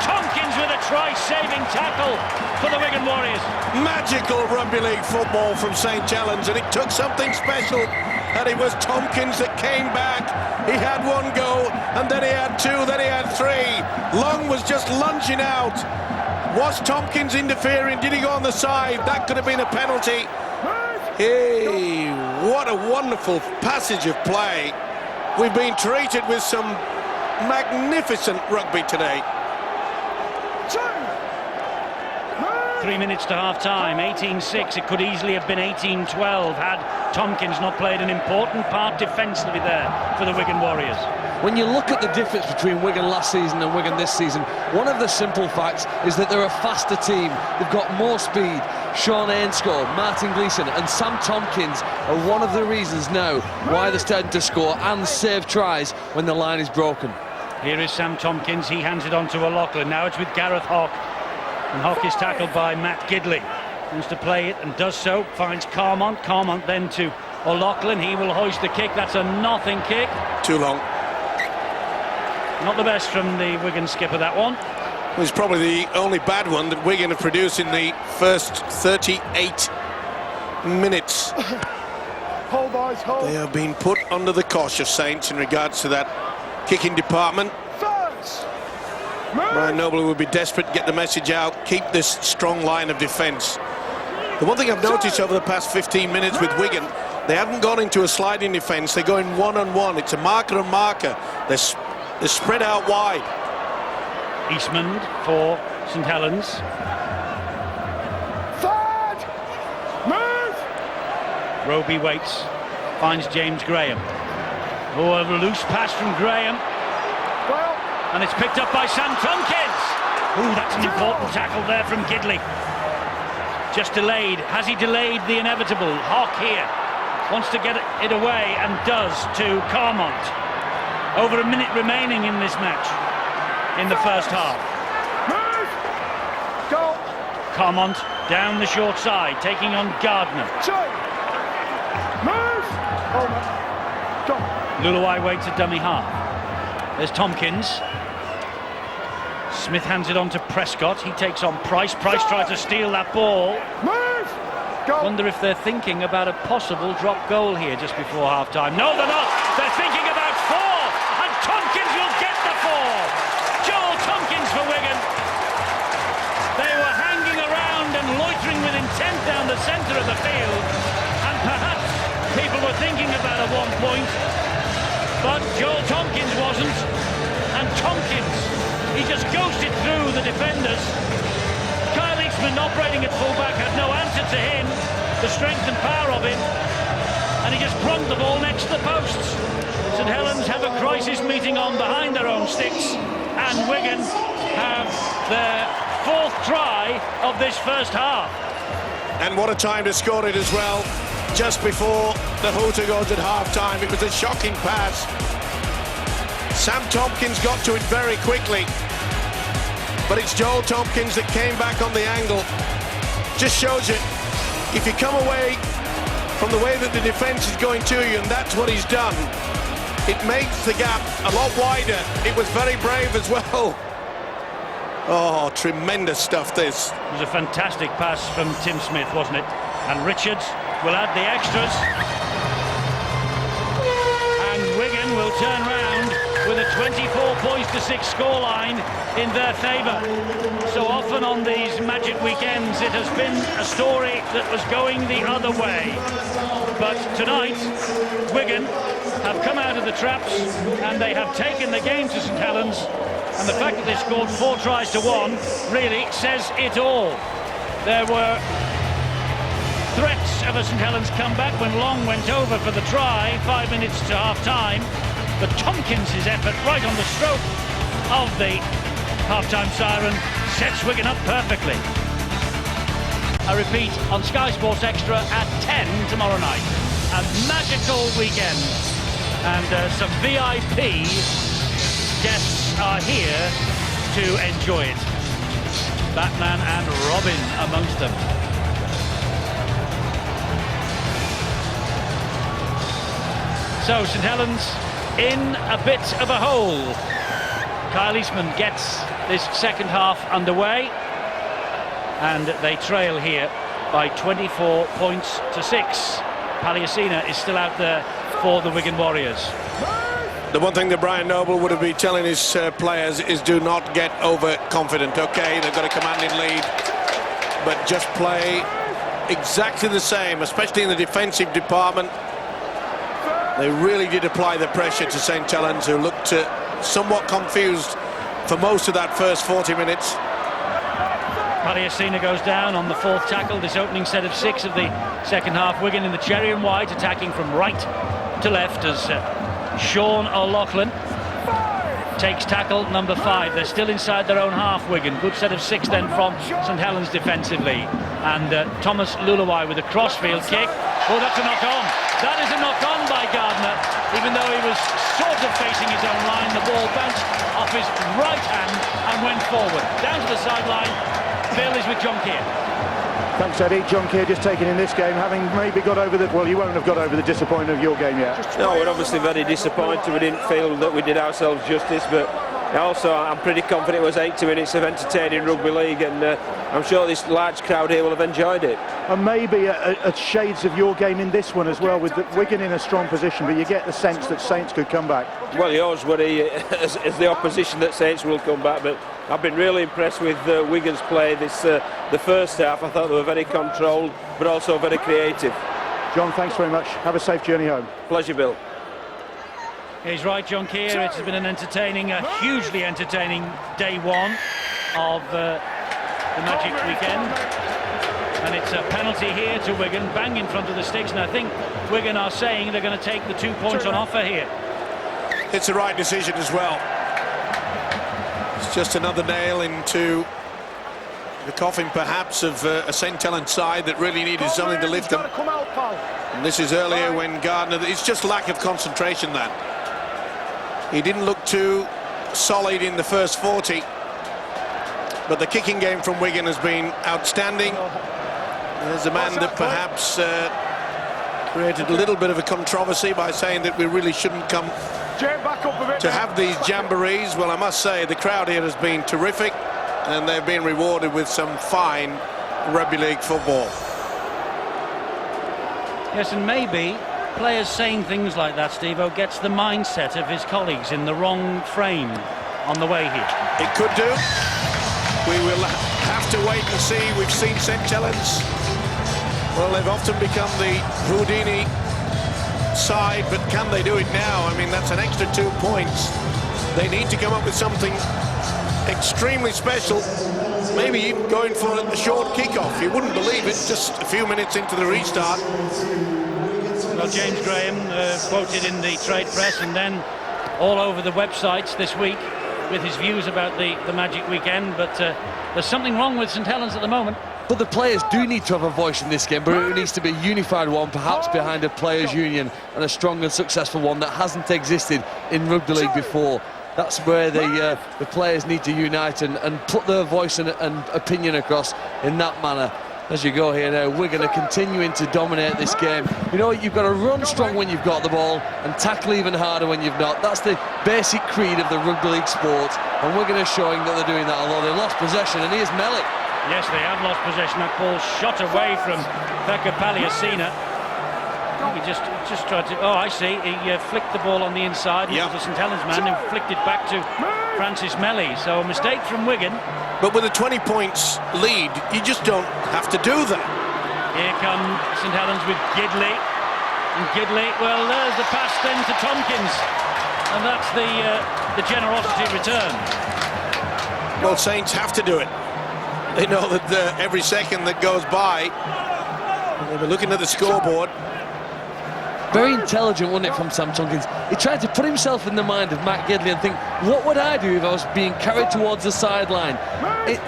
Tompkins with a try-saving tackle for the Wigan Warriors. Magical rugby league football from St Helens, and it took something special, and it was Tompkins that came back. He had 1 go, and then he had 2, then he had 3. Long was just lunging out. Was Tompkins interfering? Did he go on the side? That could have been a penalty. Hey, what a wonderful passage of play. We've been treated with some magnificent rugby today. 3 minutes to half-time, 18-6. It could easily have been 18-12 had Tompkins not played an important part defensively there for the Wigan Warriors. When you look at the difference between Wigan last season and Wigan this season, one of the simple facts is that they're a faster team. They've got more speed. Sean Ainscough, Martin Gleeson and Sam Tompkins are one of the reasons now why they're starting to score and save tries when the line is broken. Here is Sam Tompkins. He hands it on to O'Loughlin. Now it's with Gareth Hock. And Hock is tackled by Matt Gidley. Wants to play it and does so. Finds Carmont. Carmont then to O'Loughlin. He will hoist the kick. That's a nothing kick. Too long. Not the best from the Wigan skipper, that one. It was probably the only bad one that Wigan have produced in the first 38 minutes. Hold, boys, hold. They have been put under the cosh of Saints in regards to that kicking department. Brian Noble would be desperate to get the message out, keep this strong line of defence. The one thing I've noticed over the past 15 minutes with Wigan, they haven't gone into a sliding defence, they're going one-on-one. It's a marker and marker. They're spread out wide. Eastman for St Helens. Third. Move. Roby waits, finds James Graham. Oh, a loose pass from Graham, Well, and it's picked up by Sam Tompkins. Oh, that's an important tackle there from Gidley. Just delayed. Has he delayed the inevitable? Hock here wants to get it away and does to Carmont. Over a minute remaining in this match, in the first half. move. Go. Carmont down the short side, taking on Gardner. 2. Move. Oh, no. Go. Luluai waits at dummy half. There's Tompkins. Smith hands it on to Prescott. He takes on Price. Price tries to steal that ball. Move. Go. Wonder if they're thinking about a possible drop goal here just before half-time. No, they're not. They're thinking about 4. And Tompkins will get the 4. Joel Tompkins for Wigan. They were hanging around and loitering with intent down the centre of the field. And perhaps people were thinking about a 1 point. But Joel Tompkins wasn't. And Tompkins, he just ghosted through the defenders. Kyle Eastman, operating at fullback, had no answer to him, the strength and power of him, and he just plonked the ball next to the posts. St Helens have a crisis meeting on behind their own sticks, and Wigan have their 4th try of this first half. And what a time to score it as well. Just before the hooter goes at half-time, it was a shocking pass. Sam Tompkins got to it very quickly, but it's Joel Tompkins that came back on the angle. Just shows you, if you come away from the way that the defence is going to you, and that's what he's done, it makes the gap a lot wider. It was very brave as well. Oh, tremendous stuff, this. It was a fantastic pass from Tim Smith, wasn't it? And Richards will add the extras. And Wigan will turn round with a 24-6 scoreline in their favour. So often on these Magic weekends it has been a story that was going the other way. But tonight, Wigan have come out of the traps and they have taken the game to St Helens. And the fact that they scored 4 tries to 1 really says it all. There were threats of a St Helens comeback when Long went over for the try, 5 minutes to half-time. But Tompkins' effort right on the stroke of the half-time siren sets Wigan up perfectly. A repeat on Sky Sports Extra at 10 tomorrow night. A magical weekend. And some VIP guests are here to enjoy it. Batman and Robin amongst them. So St Helens in a bit of a hole. Kyle Eastman gets this second half underway and they trail here by 24 points to 6. Paliacina is still out there for the Wigan Warriors. The one thing that Brian Noble would have been telling his players is do not get overconfident. Okay, they've got a commanding lead, but just play exactly the same, especially in the defensive department. They really did apply the pressure to St Helens, who looked somewhat confused for most of that first 40 minutes. Paliacina goes down on the 4th tackle, this opening set of 6 of the second half. Wigan in the cherry and white, attacking from right to left as Sean O'Loughlin takes tackle number 5. They're still inside their own half, Wigan. Good set of 6 then from St Helens defensively. And Thomas Luluai with a crossfield kick. Oh, that's a knock-on. That is a knock-on by Gardner. Even though he was sort of facing his own line, the ball bounced off his right hand and went forward. Down to the sideline. Phil is with John Keir. Thanks, Eddie. John Keir just taken in this game, having maybe got over the... Well, you won't have got over the disappointment of your game yet. No, we're obviously very disappointed. We didn't feel that we did ourselves justice, but also I'm pretty confident it was 80 minutes of entertaining rugby league, and I'm sure this large crowd here will have enjoyed it. And maybe a shades of your game in this one as well, with the Wigan in a strong position, but you get the sense that Saints could come back. Well, yours worry as the opposition that Saints will come back, but I've been really impressed with Wigan's play this the first half. I thought they were very controlled, but also very creative. John, thanks very much. Have a safe journey home. Pleasure, Bill. He's right, John Keir. It's been an entertaining, hugely entertaining day 1 of the Magic weekend. And it's a penalty here to Wigan, bang in front of the sticks, and I think Wigan are saying they're going to take the 2 points on offer here. It's the right decision as well. It's just another nail into the coffin, perhaps, of a St Helens side that really needed something to lift them. And this is earlier when Gardner, it's just lack of concentration that. He didn't look too solid in the first 40, but the kicking game from Wigan has been outstanding. There's a man that perhaps created a little bit of a controversy by saying that we really shouldn't come to have these jamborees. Well, I must say the crowd here has been terrific, and they've been rewarded with some fine rugby league football. Yes, and maybe players saying things like that, Steve-O, gets the mindset of his colleagues in the wrong frame on the way here. It could do. We will have to wait and see. We've seen St Helens. Well, they've often become the Houdini side, but can they do it now? I mean, that's an extra 2 points. They need to come up with something extremely special, maybe even going for a short kickoff. You wouldn't believe it, just a few minutes into the restart. Well, James Graham quoted in the trade press and then all over the websites this week with his views about the Magic weekend, but there's something wrong with St Helens at the moment. But the players do need to have a voice in this game, but it needs to be a unified one, perhaps behind a players' union, and a strong and successful one that hasn't existed in rugby league before. That's where the players need to unite and put their voice and opinion across in that manner. As you go here now, Wigan are continuing to dominate this game. You know, you've got to run strong when you've got the ball and tackle even harder when you've not. That's the basic creed of the rugby league sport, and Wigan are showing that they're doing that, although they lost possession, and here's Melly. Yes, they have lost possession. That ball shot away from Pekka Paliasina. He just tried to... Oh, I see. He flicked the ball on the inside. He was a St Helens man who flicked it back to Francis Melly. So a mistake from Wigan. But with a 20 points lead, you just don't have to do that. Here come St Helens with Gidley. And Gidley, well, there's the pass then to Tompkins. And that's the generosity return. Well, Saints have to do it. They know that every second that goes by, they were looking at the scoreboard. Very intelligent, wasn't it, from Sam Tompkins? He tried to put himself in the mind of Matt Gidley and think, what would I do if I was being carried towards the sideline?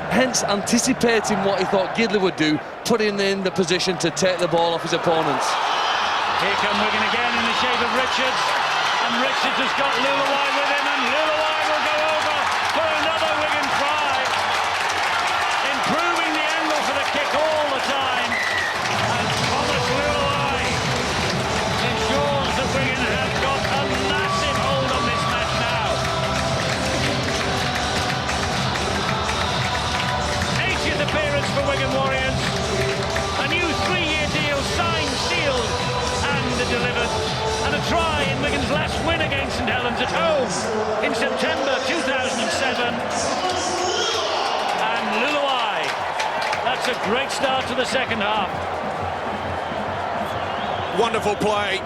Hence anticipating what he thought Gidley would do, putting in the position to take the ball off his opponents. Here come Wigan again in the shape of Richards, and Richards has got Luluai with him, and Luluai will go over for another Wigan try, improving the angle for the kick all the time, and Thomas Luluai ensures that Wigan have got a massive hold on this match now. 80th appearance for Wigan Warriors, a new 3-year deal signed, sealed and delivered, and a try in Wigan's last win against St Helens at home in September 2007. And Luluai, that's a great start to the second half. Wonderful play.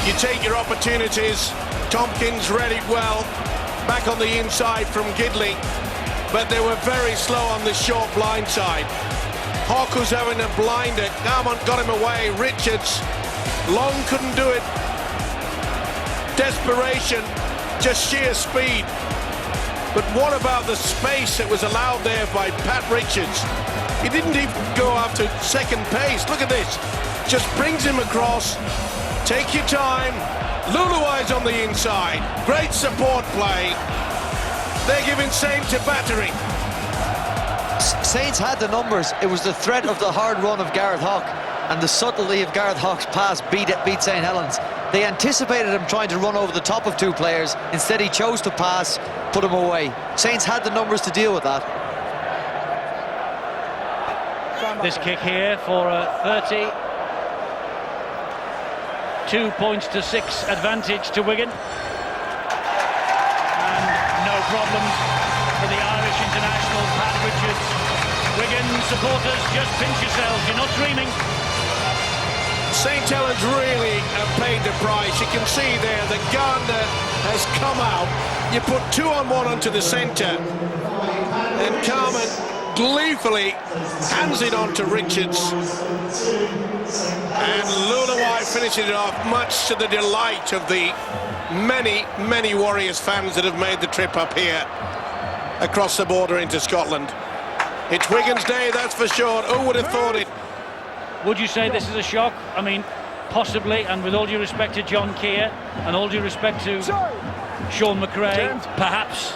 You take your opportunities. Tompkins read it well. Back on the inside from Gidley, but they were very slow on the short blind side. Hawk was having a blinder. Garmont got him away. Richards, Long couldn't do it. Desperation, just sheer speed. But what about the space that was allowed there by Pat Richards? He didn't even go after second pace. Look at this. Just brings him across. Take your time. Luluai's on the inside. Great support play. They're giving Saints a battering. Saints had the numbers. It was the threat of the hard run of Gareth Hawk and the subtlety of Gareth Hawk's pass beat St Helens. They anticipated him trying to run over the top of two players. Instead, he chose to pass, put him away. Saints had the numbers to deal with that. This kick here for a 30. 2 points to 6 advantage to Wigan. And no problems for the Irish international, Pat Richards. Wigan supporters, just pinch yourselves, you're not dreaming. St Helens really have paid the price. You can see there that Gardner has come out. You put 2-on-1 onto the centre, and Carmen gleefully hands it on to Richards. And Lulawai finishes it off, much to the delight of the many Warriors fans that have made the trip up here across the border into Scotland. It's Wigan's day, that's for sure. Who would have thought it? Would you say this is a shock? I mean, possibly, and with all due respect to John Keir and all due respect to Sean McRae, perhaps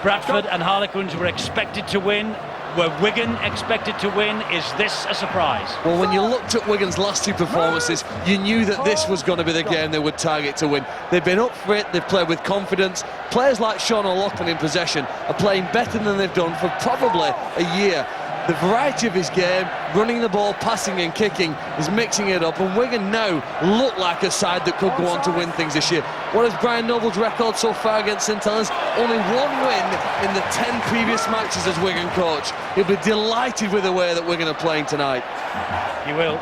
Bradford and Harlequins were expected to win. Were Wigan expected to win? Is this a surprise? Well, when you looked at Wigan's last two performances, you knew that this was going to be the game they would target to win. They've been up for it, they've played with confidence. Players like Sean O'Loughlin in possession are playing better than they've done for probably a year. The variety of his game, running the ball, passing and kicking, is mixing it up, and Wigan now look like a side that could go on to win things this year. What is Brian Noble's record so far against St Helens? Only one win in the 10 previous matches as Wigan coach. He'll be delighted with the way that Wigan are playing tonight. He will.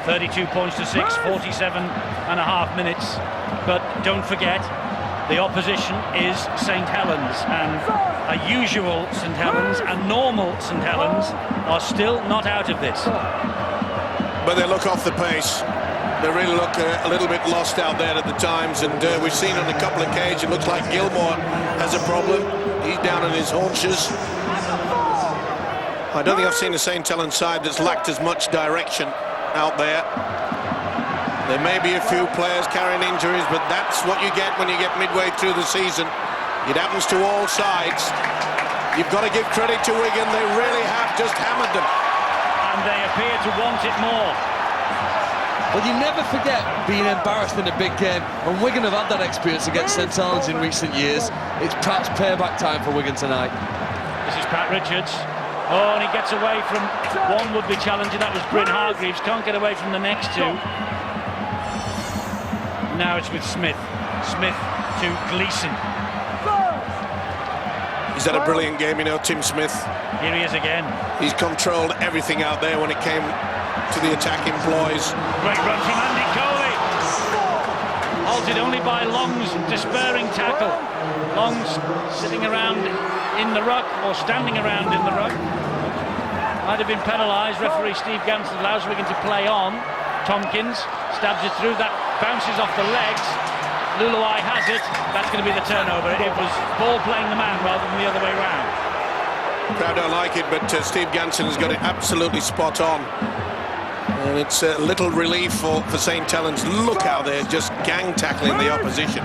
32 points to 6, 47.5 minutes. But don't forget, the opposition is St Helens, and a usual St Helens and normal St Helens are still not out of this. But they look off the pace. They really look a little bit lost out there at the times, and we've seen on a couple of occasions, it looks like Gilmore has a problem. He's down on his haunches. I don't think I've seen a St Helens side that's lacked as much direction out there. There may be a few players carrying injuries, but that's what you get when you get midway through the season. It happens to all sides. You've got to give credit to Wigan. They really have just hammered them. And they appear to want it more. Well, you never forget being embarrassed in a big game, and Wigan have had that experience against St Helens in recent years. It's perhaps payback time for Wigan tonight. This is Pat Richards. Oh, and he gets away from one would-be challenger. That was Bryn Hargreaves. Can't get away from the next two. Now it's with Smith. Smith to Gleeson. He's had a brilliant game, you know, Tim Smith. Here he is again. He's controlled everything out there when it came to the attacking ploys. Great run from Andy Coley. Halted only by Long's despairing tackle. Long's sitting around in the ruck, or standing around in the ruck. Might have been penalised. Referee Steve Ganson allows Wigan to play on. Tompkins stabs it through. That bounces off the legs. Lulawai has it. That's going to be the turnover. It was ball playing the man rather than the other way round. Crowd don't like it, but Steve Ganson has got it absolutely spot on. And it's a little relief for St Helens. Look how they're just gang tackling the opposition.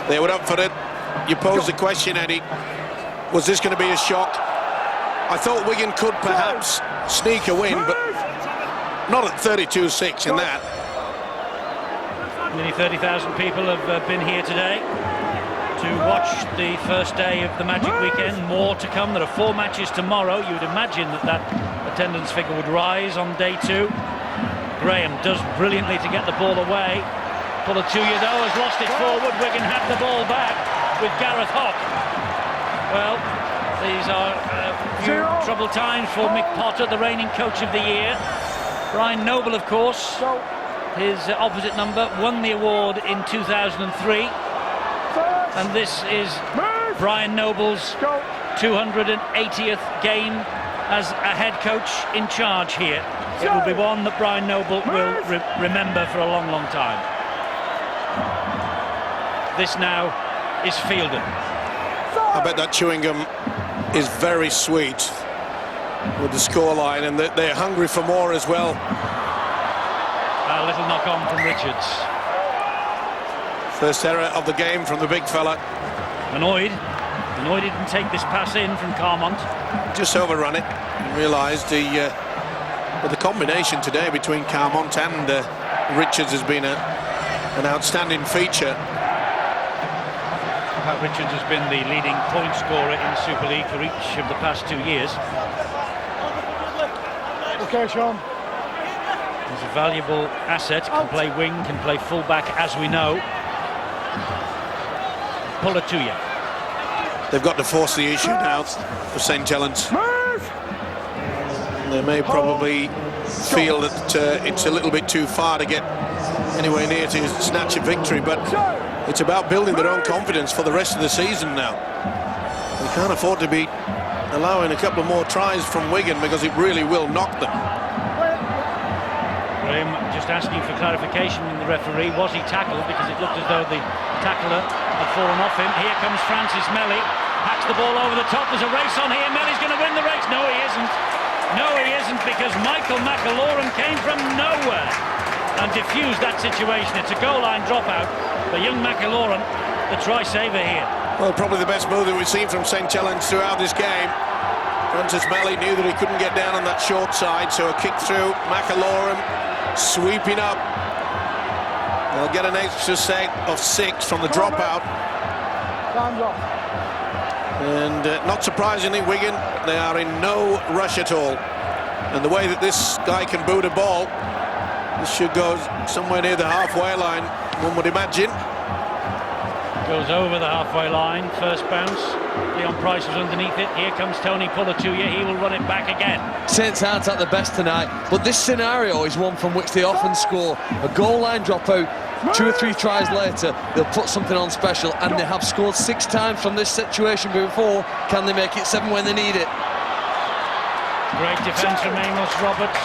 They were up for it. You posed the question, Eddie, was this going to be a shock? I thought Wigan could perhaps sneak a win, but not at 32-6 in that. Nearly 30,000 people have been here today to watch the first day of the Magic Weekend. More to come. There are 4 matches tomorrow. You would imagine that attendance figure would rise on day 2. Graham does brilliantly to get the ball away. Pulatuya, though, has lost it forward. Wigan have the ball back with Gareth Hock. Well, these are a few troubled times for Mick Potter, the reigning coach of the year. Brian Noble, of course, his opposite number, won the award in 2003. And this is Brian Noble's 280th game as a head coach in charge here. It will be one that Brian Noble will remember for a long, long time. This now is Fielden. I bet that chewing gum is very sweet with the scoreline, and they're hungry for more as well. A little knock on from Richards. First error of the game from the big fella. Annoyed he didn't take this pass in from Carmont. Just overrun it and realised the combination today between Carmont and Richards has been an outstanding feature. Pat Richards has been the leading point scorer in the Super League for each of the past 2 years. Okay, Sean. He's a valuable asset, can play wing, can play full-back, as we know. Pulatuya. They've got to force the issue now for St Helens. They may probably feel that it's a little bit too far to get anywhere near to snatch a victory, but it's about building their own confidence for the rest of the season now. They can't afford to be allowing a couple of more tries from Wigan because it really will knock them. Graham just asking for clarification from the referee. Was he tackled? Because it looked as though the tackler had fallen off him. Here comes Francis Melly. Hacks the ball over the top. There's a race on here. Melly's going to win the race. No, he isn't. No, he isn't, because Michael McAloran came from nowhere and diffused that situation. It's a goal line dropout. The young McAloran, the try saver here. Well, probably the best move that we've seen from St Helens throughout this game. Francis Melly knew that he couldn't get down on that short side, so a kick through. McAloran sweeping up. They'll get an extra set of 6 from the dropout. Time's off. And not surprisingly, Wigan, they are in no rush at all. And the way that this guy can boot a ball, this should go somewhere near the halfway line, one would imagine. Goes over the halfway line. First bounce. Leon Price was underneath it. Here comes Tony Pullatuya. He will run it back again. Saints aren't at the best tonight, but this scenario is one from which they often score. A goal line dropout, 2 or 3 tries later, they'll put something on special, and they have scored 6 times from this situation before. Can they make it 7 when they need it? Great defence from Amos Roberts.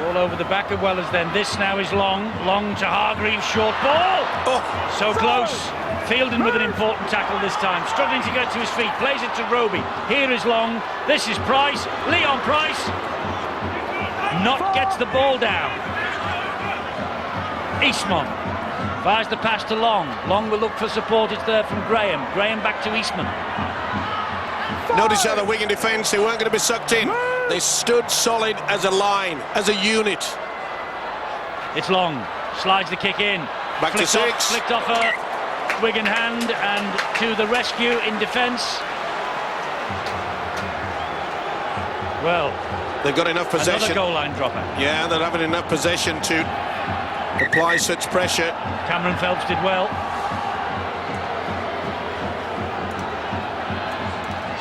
All over the back of Wellers then. This now is Long to Hargreaves, short ball. Oh, So close. Fielding with an important tackle this time. Struggling to get to his feet. Plays it to Roby. Here is Long. This is Price. Leon Price. Not gets the ball down. Eastman fires the pass to Long. Long will look for support. It's there from Graham. Graham back to Eastman. notice how the Wigan defence, they weren't going to be sucked in. They stood solid as a line, as a unit. It's Long. Slides the kick in. Back to 6. Flicked off a Wigan hand, and to the rescue in defence. Well, they've got enough possession. Another goal line dropout. Yeah, they're having enough possession to apply such pressure. Cameron Phelps did well.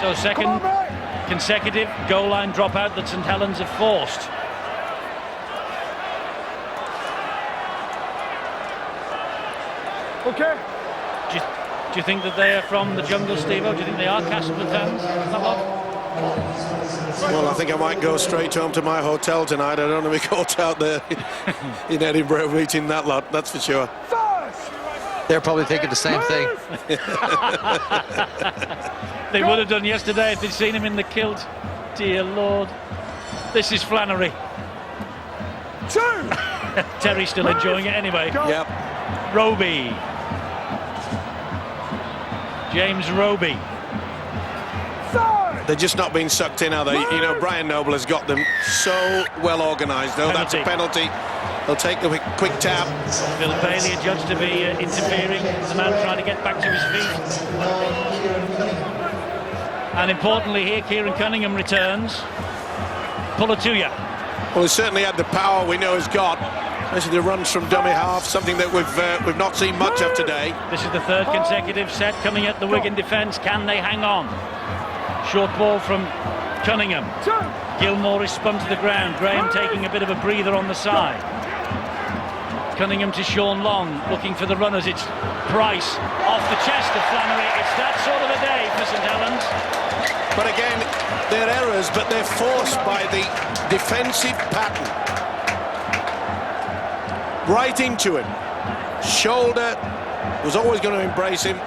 So second consecutive goal line dropout that St Helens have forced. Okay. Do you think that they are from the jungle, Steve-O? Do you think they are Castleford fans? That lot? Well, I think I might go straight home to my hotel tonight. I don't want to be caught out there in Edinburgh meeting that lot, that's for sure. They're probably thinking the same thing. They would have done yesterday if they'd seen him in the kilt. Dear Lord. This is Flannery. 2. Terry's still enjoying it anyway. Yep. Roby. James Roby. They're just not being sucked in, are they? You know, Brian Noble has got them so well organised, though. That's a penalty. They'll take the quick tap. Phil Bailey adjudged to be interfering. The man trying to get back to his feet. And importantly here, Kieran Cunningham returns. Pullatuya. Well, he certainly had the power we know he's got. Especially the runs from dummy half, something that we've not seen much of today. This is the third consecutive set coming at the Wigan defence. Can they hang on? Short ball from Cunningham. Gilmore is spun to the ground. Graham taking a bit of a breather on the side. Cunningham to Sean Long, looking for the runners. It's Price off the chest of Flannery. It's that sort of a day for St Helens. But again, they're errors, but they're forced by the defensive pattern. Right into him. Shoulder was always going to embrace him.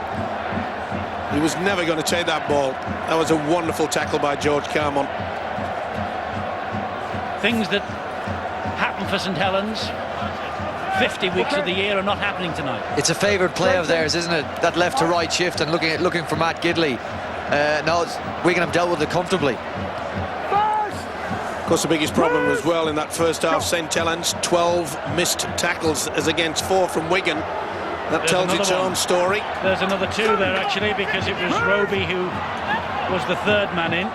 He was never going to take that ball. That was a wonderful tackle by George Carmont. Things that happen for St Helens 50 weeks of the year are not happening tonight. It's a favoured play of theirs, isn't it? That left to right shift and looking for Matt Gidley. No, Wigan have dealt with it comfortably. Of course, the biggest problem as well in that first half, St Helens, 12 missed tackles as against 4 from Wigan. That tells its own story. There's another 2 there, actually, because it was Roby who was the third man in.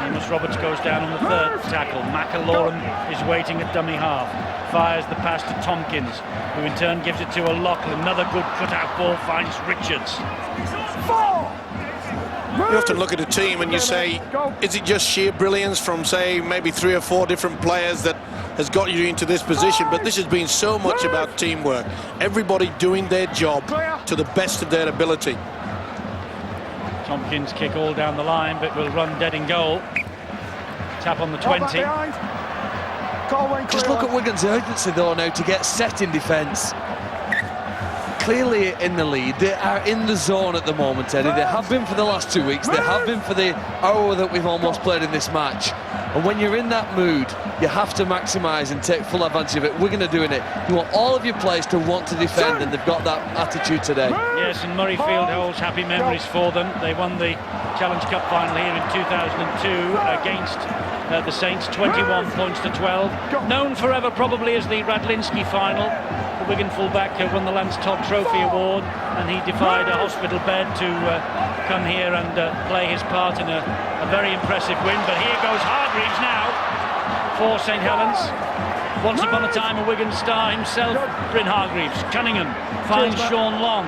Amos Roberts goes down on the third tackle. McAloran is waiting at dummy half. Fires the pass to Tompkins, who in turn gives it to O'Loughlin. Another good cut-out ball finds Richards. You often look at a team and you say, is it just sheer brilliance from, say, maybe 3 or 4 different players that has got you into this position, but this has been so much about teamwork. Everybody doing their job to the best of their ability. Tompkins kick all down the line, but will run dead in goal. Tap on the 20. Just look at Wigan's urgency though now to get set in defence. Clearly in the lead, they are in the zone at the moment, Eddie. They have been for the last 2 weeks, they have been for the hour that we've almost played in this match. And when you're in that mood, you have to maximise and take full advantage of it. Wigan are doing it. You want all of your players to want to defend, and they've got that attitude today. Yes, and Murrayfield holds happy memories for them. They won the Challenge Cup final here in 2002 against the Saints, 21 points to 12. Known forever probably as the Radlinski final. The Wigan fullback won the Lance Todd Trophy Award, and he defied a hospital bed to come here and play his part in a very impressive win. But here goes Hargreaves now for St Helens. Once upon a time a Wigan star himself, Bryn Hargreaves. Cunningham finds Sean Long.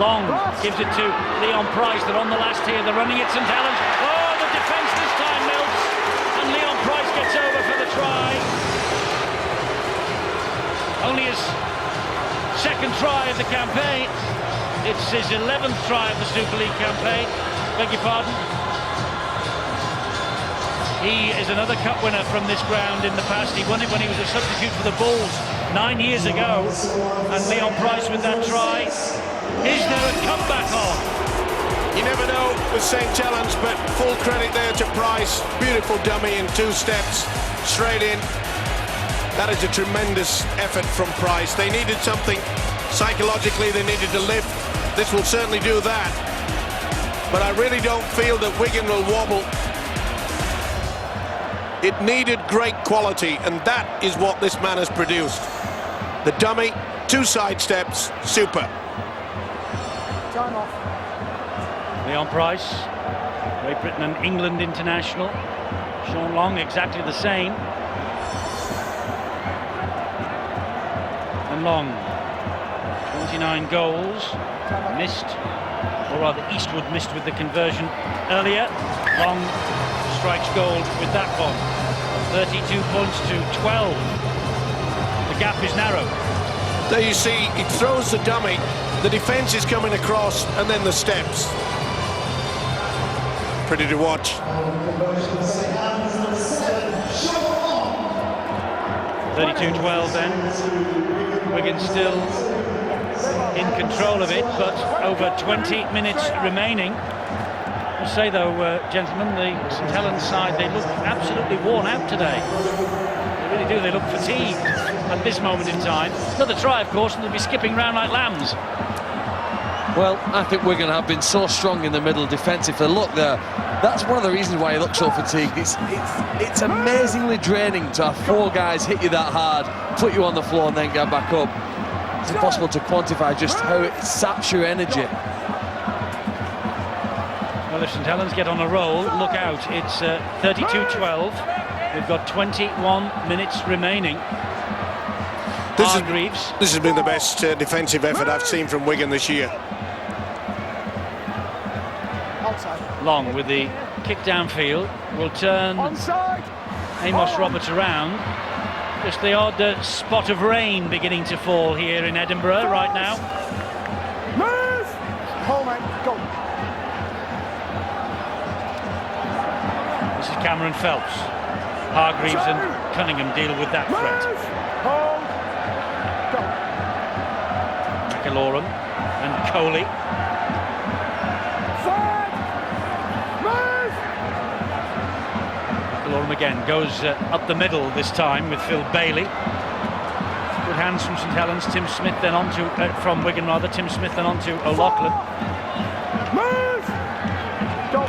Long gives it to Leon Price. They're on the last here, they're running it, St Helens. Oh, the defence this time melts, and Leon Price gets over for the try. Only his second try of the campaign. It's his 11th try of the Super League campaign. Beg your pardon. He is another cup winner from this ground in the past. He won it when he was a substitute for the Bulls 9 years ago. And Leon Price with that try. Is there a comeback on? You never know with St Helens, but full credit there to Price. Beautiful dummy in 2 steps, straight in. That is a tremendous effort from Price. They needed something psychologically, they needed to lift. This will certainly do that. But I really don't feel that Wigan will wobble. It needed great quality, and that is what this man has produced. The dummy, 2 side steps, super. Time off. Leon Price, Great Britain and England international. Sean Long exactly the same. And Long, 29 goals, missed, or rather Eastwood missed with the conversion earlier. Long strikes gold with that one. 32 points to 12. The gap is narrow. There you see, he throws the dummy, the defence is coming across, and then the steps. Pretty to watch. 32-12 then. Wigan still in control of it, but over 20 minutes remaining. I'll say though, gentlemen, the St Helens side, they look absolutely worn out today. They really do, they look fatigued at this moment in time. Another try, of course, and they'll be skipping around like lambs. Well, I think Wigan have been so strong in the middle defensively. Look there, that's one of the reasons why you look so fatigued. It's amazingly draining to have 4 guys hit you that hard, put you on the floor and then get back up. It's impossible to quantify just how it saps your energy. Well, if St Helens get on a roll, look out. It's 32-12. We've got 21 minutes remaining. Hargreaves. This has been the best defensive effort I've seen from Wigan this year. Long with the kick downfield will turn Amos Roberts around. Just the odd spot of rain beginning to fall here in Edinburgh right now. Move! Hold on, go. This is Cameron Phelps. Hargreaves and Cunningham deal with that threat. Hold. Go. McIlorum and Coley. McIlorum again goes up the middle this time with Phil Bailey. Good hands from St Helens. Tim Smith then on to from Wigan rather. Tim Smith then on to O'Loughlin. Move! Go.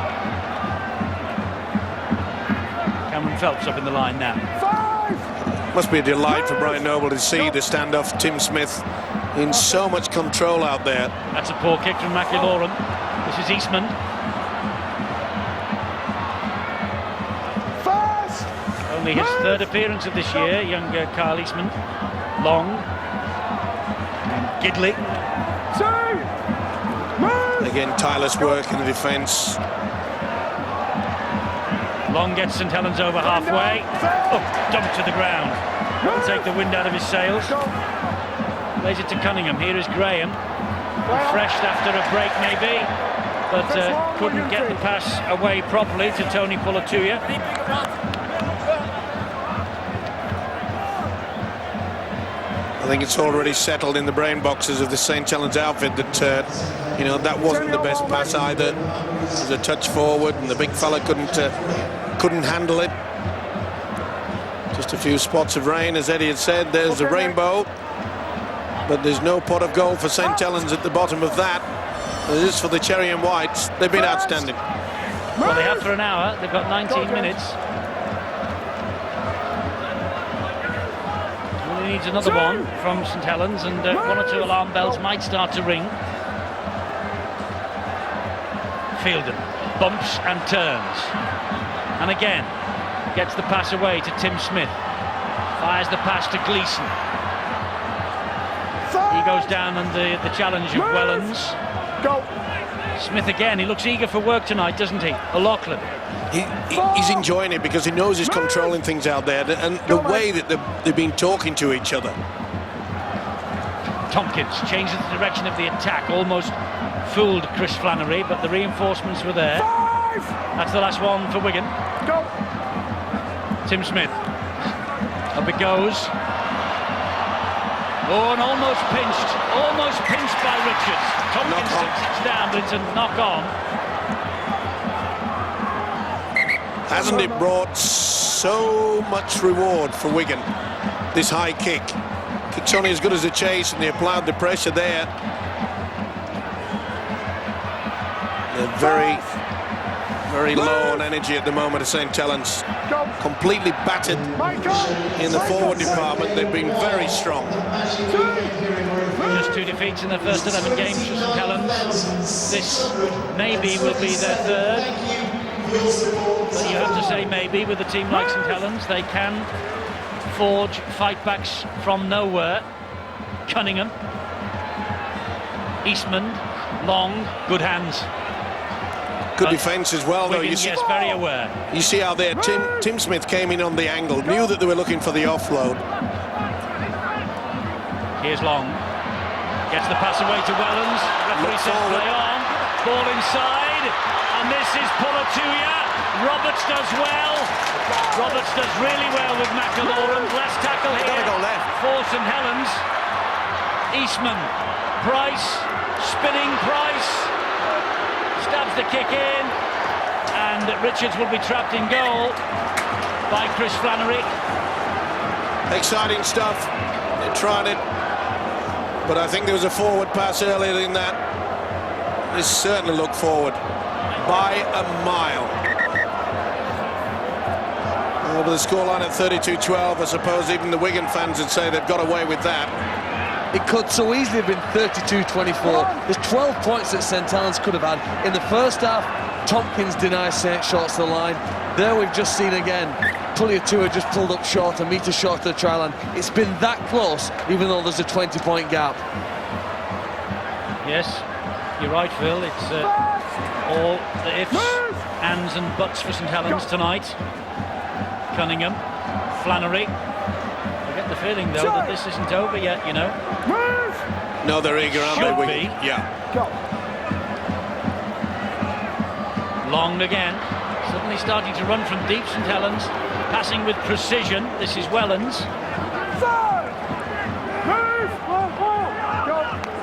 Cameron Phelps up in the line now. 5! Must be a delight for Brian Noble to see the standoff Tim Smith in so much control out there. That's a poor kick from McIlorum. This is Eastman. First! Only his 3rd appearance of this year, young Kyle Eastman. Long. And Gidley. 2! Move! Again, tireless work in the defence. Long gets St Helens over halfway. Oh, dumped to the ground. That'll take the wind out of his sails. Plays it to Cunningham. Here is Graham. Refreshed after a break maybe, but couldn't get the pass away properly to Tony Pulatuya. I think it's already settled in the brain boxes of the St. Helens outfit that that wasn't the best pass either. It was a touch forward and the big fella couldn't handle it. Just a few spots of rain, as Eddie had said. There's the rainbow, but there's no pot of gold for St. Helens at the bottom of that. It is for the Cherry and Whites. They've been outstanding. Well, they have for an hour. They've got 19 minutes. Well, he needs another one from St. Helens, and one or two alarm bells might start to ring. Fielden bumps and turns, and again gets the pass away to Tim Smith. Fires the pass to Gleeson. He goes down under the challenge of Wellens. Smith again. He looks eager for work tonight, doesn't he? O'Loughlin. He's enjoying it because he knows he's controlling things out there, and the way that they've been talking to each other. Tompkins changes the direction of the attack. Almost fooled Chris Flannery, but the reinforcements were there. That's the last one for Wigan. Tim Smith. Up it goes. Oh, and almost pinched by Richards. Tompkins sits down, but it's a knock on. Hasn't it brought so much reward for Wigan, this high kick? Kick's only as good as a chase, and they applied the pressure there. They're very, very low on energy at the moment of St. Helens. Completely battered in the forward department. They've been very strong. Just 2 defeats in their first 11 games for St. Helens. This maybe will be their third. But you have to say maybe with a team like St. Helens, they can forge fightbacks from nowhere. Cunningham. Eastman. Long. Good hands. Good defence as well, though. Wigan, yes, very aware. You see how there Tim Smith came in on the angle, knew that they were looking for the offload. Here's Long. Gets the pass away to Wellens. Referee says play on. Ball inside. And this is Pulatuya. Roberts does well. Roberts does really well with McIlaurin. Last tackle here. Gotta go left. For St. Helens. Eastman. Price. Spinning Price. Stabs the kick in, and Richards will be trapped in goal by Chris Flannery. Exciting stuff. They tried it, but I think there was a forward pass earlier in that. This certainly looked forward by a mile. Over the scoreline at 32-12, I suppose even the Wigan fans would say they've got away with that. It could so easily have been 32-24. There's 12 points that St. Helens could have had. In the first half, Tompkins denies St. Shorts the line. There we've just seen again, Pulatuya just pulled up short, a metre short of the try line. It's been that close, even though there's a 20-point gap. Yes, you're right, Phil. It's all the ifs, ands and buts for St. Helens tonight. Cunningham, Flannery. I get the feeling, though, that this isn't over yet, you know. No, they're eager, aren't they, Wigan? Yeah. Long again. Suddenly starting to run from deep, St. Helens. Passing with precision. This is Wellens.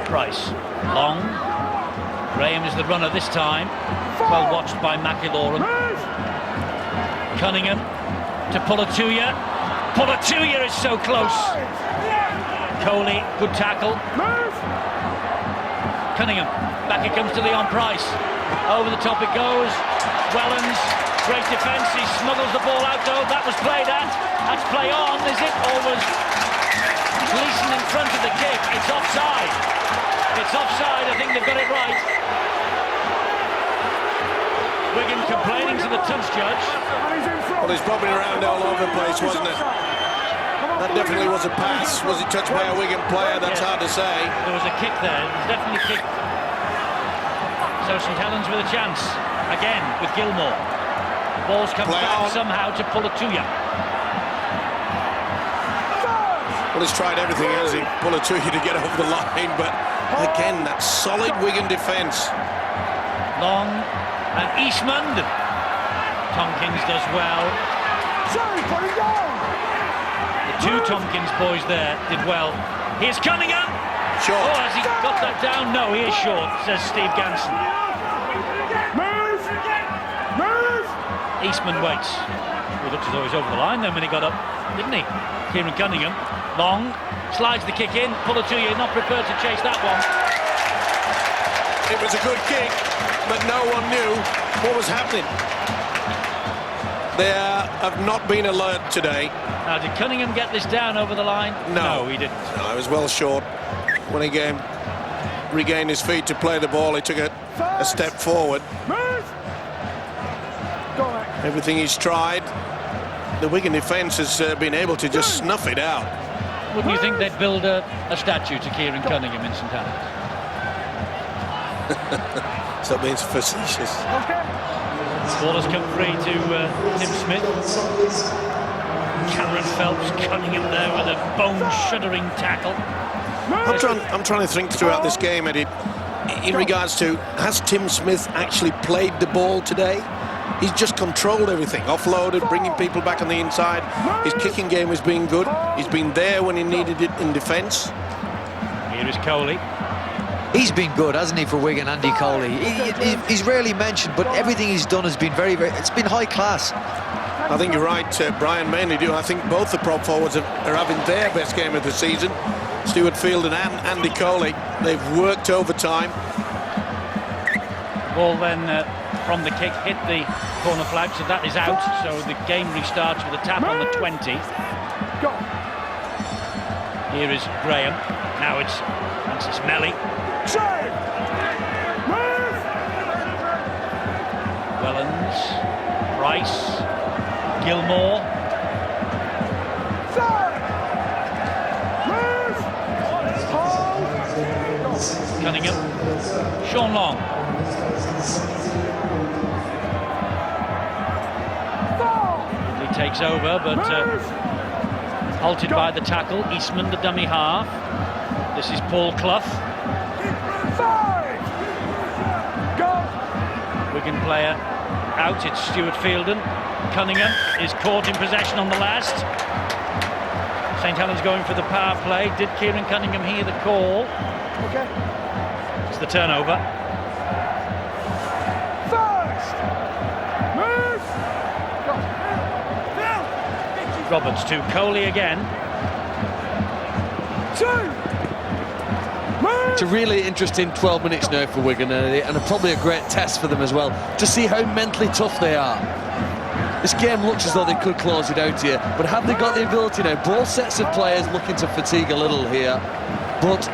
Price. Long. Graham is the runner this time. Well watched by McIlaurin. Cunningham to Pulatuya. Pulatuya is so close. Coley, good tackle. Cunningham, back it comes to Leon Price. Over the top it goes. Wellens, great defence. He smuggles the ball out though. That was played at. That's play on, is it? Or was Gleeson in front of the kick? It's offside. It's offside. I think they've got it right. Wigan complaining to the touch judge. Well, he's bobbing around all over the place, wasn't it? That definitely was a pass. Was it touched by a Wigan player? That's hard to say. There was a kick there. Definitely a kick. So St. Helens with a chance. Again with Gilmore. The ball's come down somehow to Pulatuya. Well, he's tried everything, has he? Pull it to you to get over the line, but again, that solid Wigan defence. Long and Eastman. Tompkins does well. The two Tompkins boys there did well. Here's Cunningham. Short. Oh, has he got that down? No, he is short, says Steve Ganson. Eastman waits. He looked as though he was over the line then when he got up, didn't he? Kieran Cunningham. Long. Slides the kick in. Pull it to you. Not prepared to chase that one. It was a good kick, but no one knew what was happening. They have not been alert today. Now, did Cunningham get this down over the line? No, he didn't. No, he was well short. When he regained his feet to play the ball, he took a step forward. Everything he's tried, the Wigan defence has been able to just snuff it out. Wouldn't you think they'd build a statue to Kieran Cunningham in St Helens? Stop being facetious. Ball has come free to Tim Smith. Cameron Phelps, Cunningham there with a bone-shuddering tackle. I'm trying to think throughout this game, Eddie, in regards to, has Tim Smith actually played the ball today? He's just controlled everything, offloaded, bringing people back on the inside. His kicking game has been good. He's been there when he needed it in defence. Here is Coley. He's been good, hasn't he, for Wigan, Andy Coley? He's rarely mentioned, but everything he's done has been very, it's been high class. I think you're right, Brian, mainly do. I think both the prop forwards are having their best game of the season. Stuart Fielden and Andy Coley. They've worked overtime. Ball then from the kick hit the corner flag, so that is out. So the game restarts with a tap on the 20. Here is Graham. Now it's Francis Melly. Wellens, Price, Gilmore. Cunningham, Sean Long. He takes over, but halted by the tackle. Eastman, the dummy half. This is Paul Clough. Wigan player out, it's Stuart Fielden. Cunningham is caught in possession on the last. St Helens going for the power play. Did Kieran Cunningham hear the call? Okay. It's the turnover. First. Move. Roberts to Coley again. It's a really interesting 12 minutes now for Wigan, and probably a great test for them as well, to see how mentally tough they are. This game looks as though they could close it out here, but have they got the ability now? Both sets of players looking to fatigue a little here, but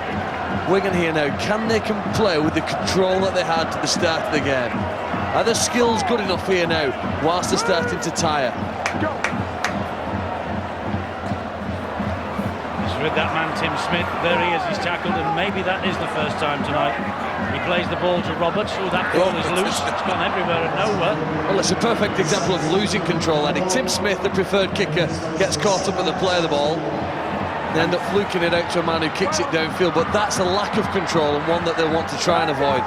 Wigan here now, can they play with the control that they had at the start of the game? Are their skills good enough here now, whilst they're starting to tire? With that man Tim Smith, there he is, he's tackled, and maybe that is the first time tonight. He plays the ball to Roberts. Oh, that ball is loose, it's gone everywhere and nowhere. Well, it's a perfect example of losing control, Eddie. Tim Smith, the preferred kicker, gets caught up at the play of the ball. They end up fluking it out to a man who kicks it downfield, but that's a lack of control and one that they'll want to try and avoid.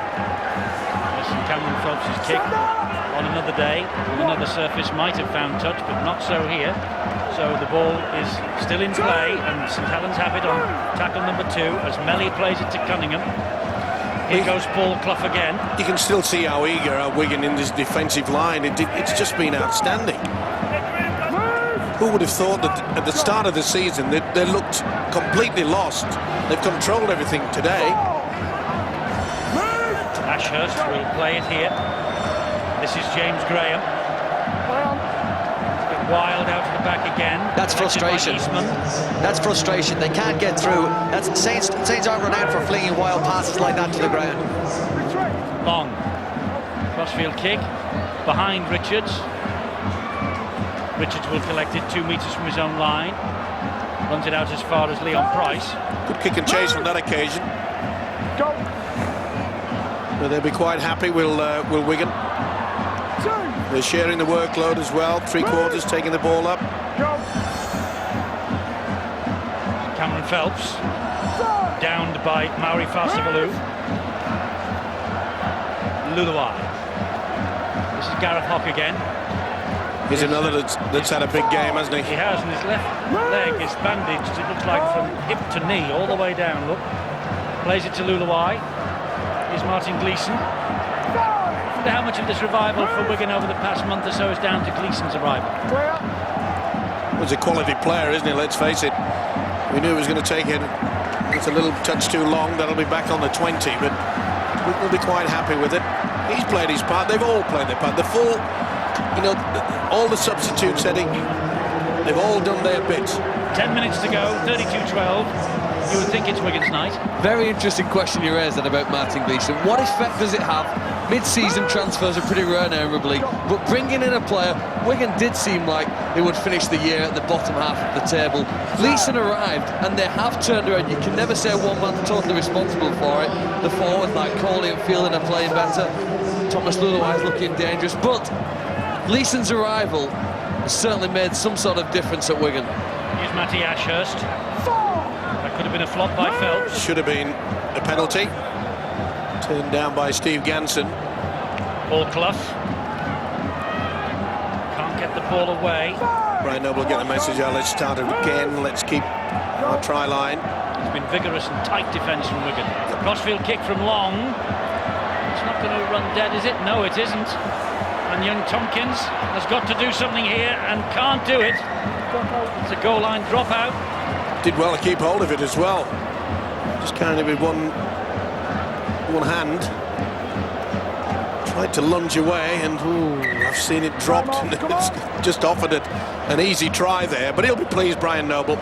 Listen, Cameron Phelps' kick on another day, on another surface, might have found touch, but not so here. So the ball is still in play, and St Helens have it on tackle number 2 as Melly plays it to Cunningham. Here goes Paul Clough again. You can still see how eager are Wigan in this defensive line. It's just been outstanding. Who would have thought that at the start of the season they looked completely lost? They've controlled everything today. Ashurst will play it here. This is James Graham. Wild out to the back again. That's frustration. That's frustration. They can't get through. Saints aren't renowned for flinging wild passes like that to the ground. Long. Crossfield kick. Behind Richards. Richards will collect it 2 metres from his own line. Runs it out as far as Leon Price. Good kick and chase on that occasion. But they'll be quite happy, will Wigan. They're sharing the workload as well. 3/4 taking the ball up. Cameron Phelps, downed by Mauri Fasivalu. Luluai. This is Gareth Hock again. He's another that's had a big game, hasn't he? He has, and his left leg is bandaged, it looks like from hip to knee, all the way down, look. Plays it to Luluai. Here's Martin Gleeson. I wonder how much of this revival for Wigan over the past month or so is down to Gleeson's arrival. He's a quality player, isn't he? Let's face it. We knew he was going to take it. It's a little touch too long. That'll be back on the 20, but we'll be quite happy with it. He's played his part. They've all played their part. The full, you know, all the substitutes, Eddie, they've all done their bit. 10 minutes to go, 32-12. You would think it's Wigan's night. Very interesting question you raised then about Martin Gleeson. What effect does it have? Mid-season transfers are pretty rare now in rugby league, but bringing in a player, Wigan did seem like they would finish the year at the bottom half of the table. Gleeson arrived, and they have turned around. You can never say one man's totally responsible for it. The forwards like Coley and Fielding are playing better. Thomas Luluai is looking dangerous, but Gleeson's arrival has certainly made some sort of difference at Wigan. Here's Matty Ashurst. That could have been a flop by Phelps. Should have been a penalty. Turned down by Steve Ganson. Paul Clough. Can't get the ball away. Brian Noble get the message out. Let's start it again. Let's keep our try line. It's been vigorous and tight defence from Wigan. Crossfield kick from Long. It's not going to run dead, is it? No, it isn't. And young Tompkins has got to do something here and can't do it. It's a goal line dropout. Did well to keep hold of it as well. Just carrying it with one hand. Tried to lunge away, and I've seen it dropped. And it's just offered it an easy try there, but he'll be pleased, Brian Noble.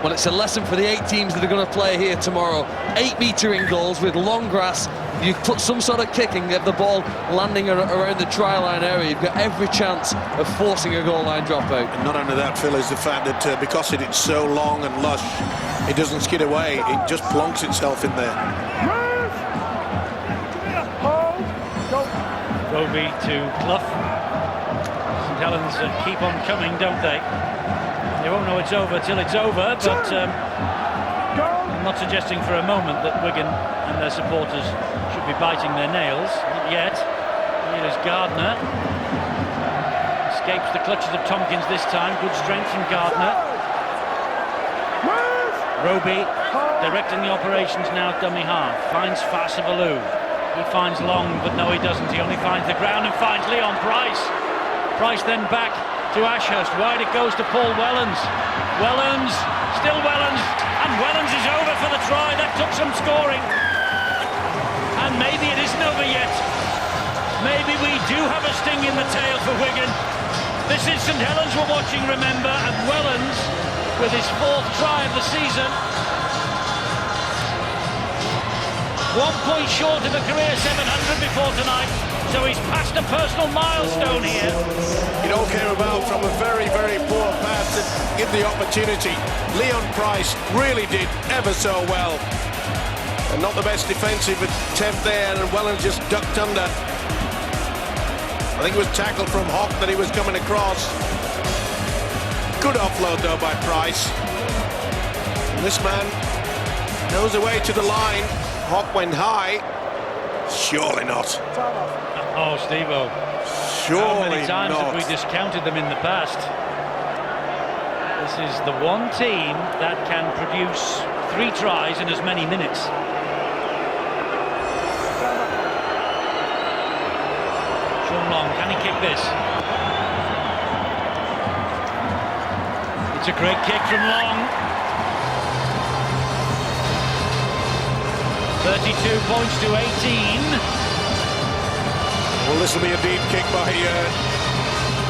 Well, it's a lesson for the 8 teams that are going to play here tomorrow. 8-metre goals with long grass. You put some sort of kick and get the ball landing around the try line area, you've got every chance of forcing a goal line dropout. And not only that, Phil, is the fact that because it's so long and lush, it doesn't skid away. It just plonks itself in there. Roby to Clough. St Helens keep on coming, don't they? They won't know it's over till it's over, but I'm not suggesting for a moment that Wigan and their supporters should be biting their nails. Not yet. Here is Gardner. Escapes the clutches of Tompkins this time. Good strength from Gardner. Roby directing the operations now, dummy half. Finds Fasivalu. He finds Long, but no, he doesn't. He only finds the ground and finds Leon Price. Price then back to Ashurst. Wide it goes to Paul Wellens. Wellens, still Wellens, and Wellens is over for the try. That took some scoring. And maybe it isn't over yet. Maybe we do have a sting in the tail for Wigan. This is St Helens we're watching, remember, and Wellens with his 4th try of the season. 1 point short of a career 700 before tonight, so he's passed a personal milestone here. It all came about from a very, very poor pass to give the opportunity. Leon Price really did ever so well. And not the best defensive attempt there, and Wellens just ducked under. I think it was tackled from Hock that he was coming across. Good offload though by Price. And this man knows the way to the line. Hock went high. Surely not. Oh, Steve-O. Surely how many times not. have we discounted them in the past? This is the one team that can produce 3 tries in as many minutes. Sean Long, can he kick this? It's a great kick from Long. 32 points to 18. Well, this will be a deep kick by...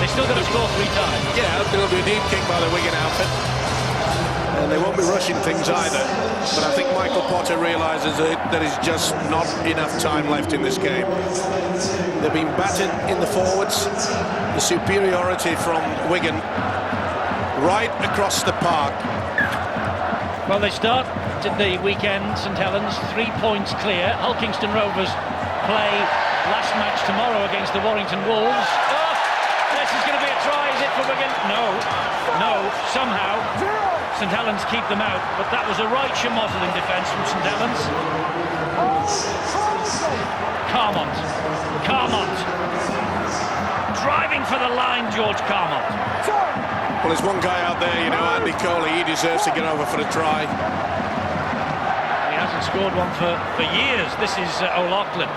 They're still going to score 3 times. Yeah, it'll be a deep kick by the Wigan outfit. And they won't be rushing things either. But I think Michael Potter realises that there is just not enough time left in this game. They've been battered in the forwards. The superiority from Wigan right across the park. Well, they start the weekend, St Helens, 3 points clear. Hull Kingston Rovers play last match tomorrow against the Warrington Wolves. Oh, this is going to be a try, is it, for Wigan? No, somehow St Helens keep them out, but that was a right shamozzle in defence from St Helens. Carmont. Driving for the line, George Carmont. Well, there's one guy out there, you know, Andy Coley, he deserves to get over for a try. He hasn't scored one for years. This is O'Loughlin.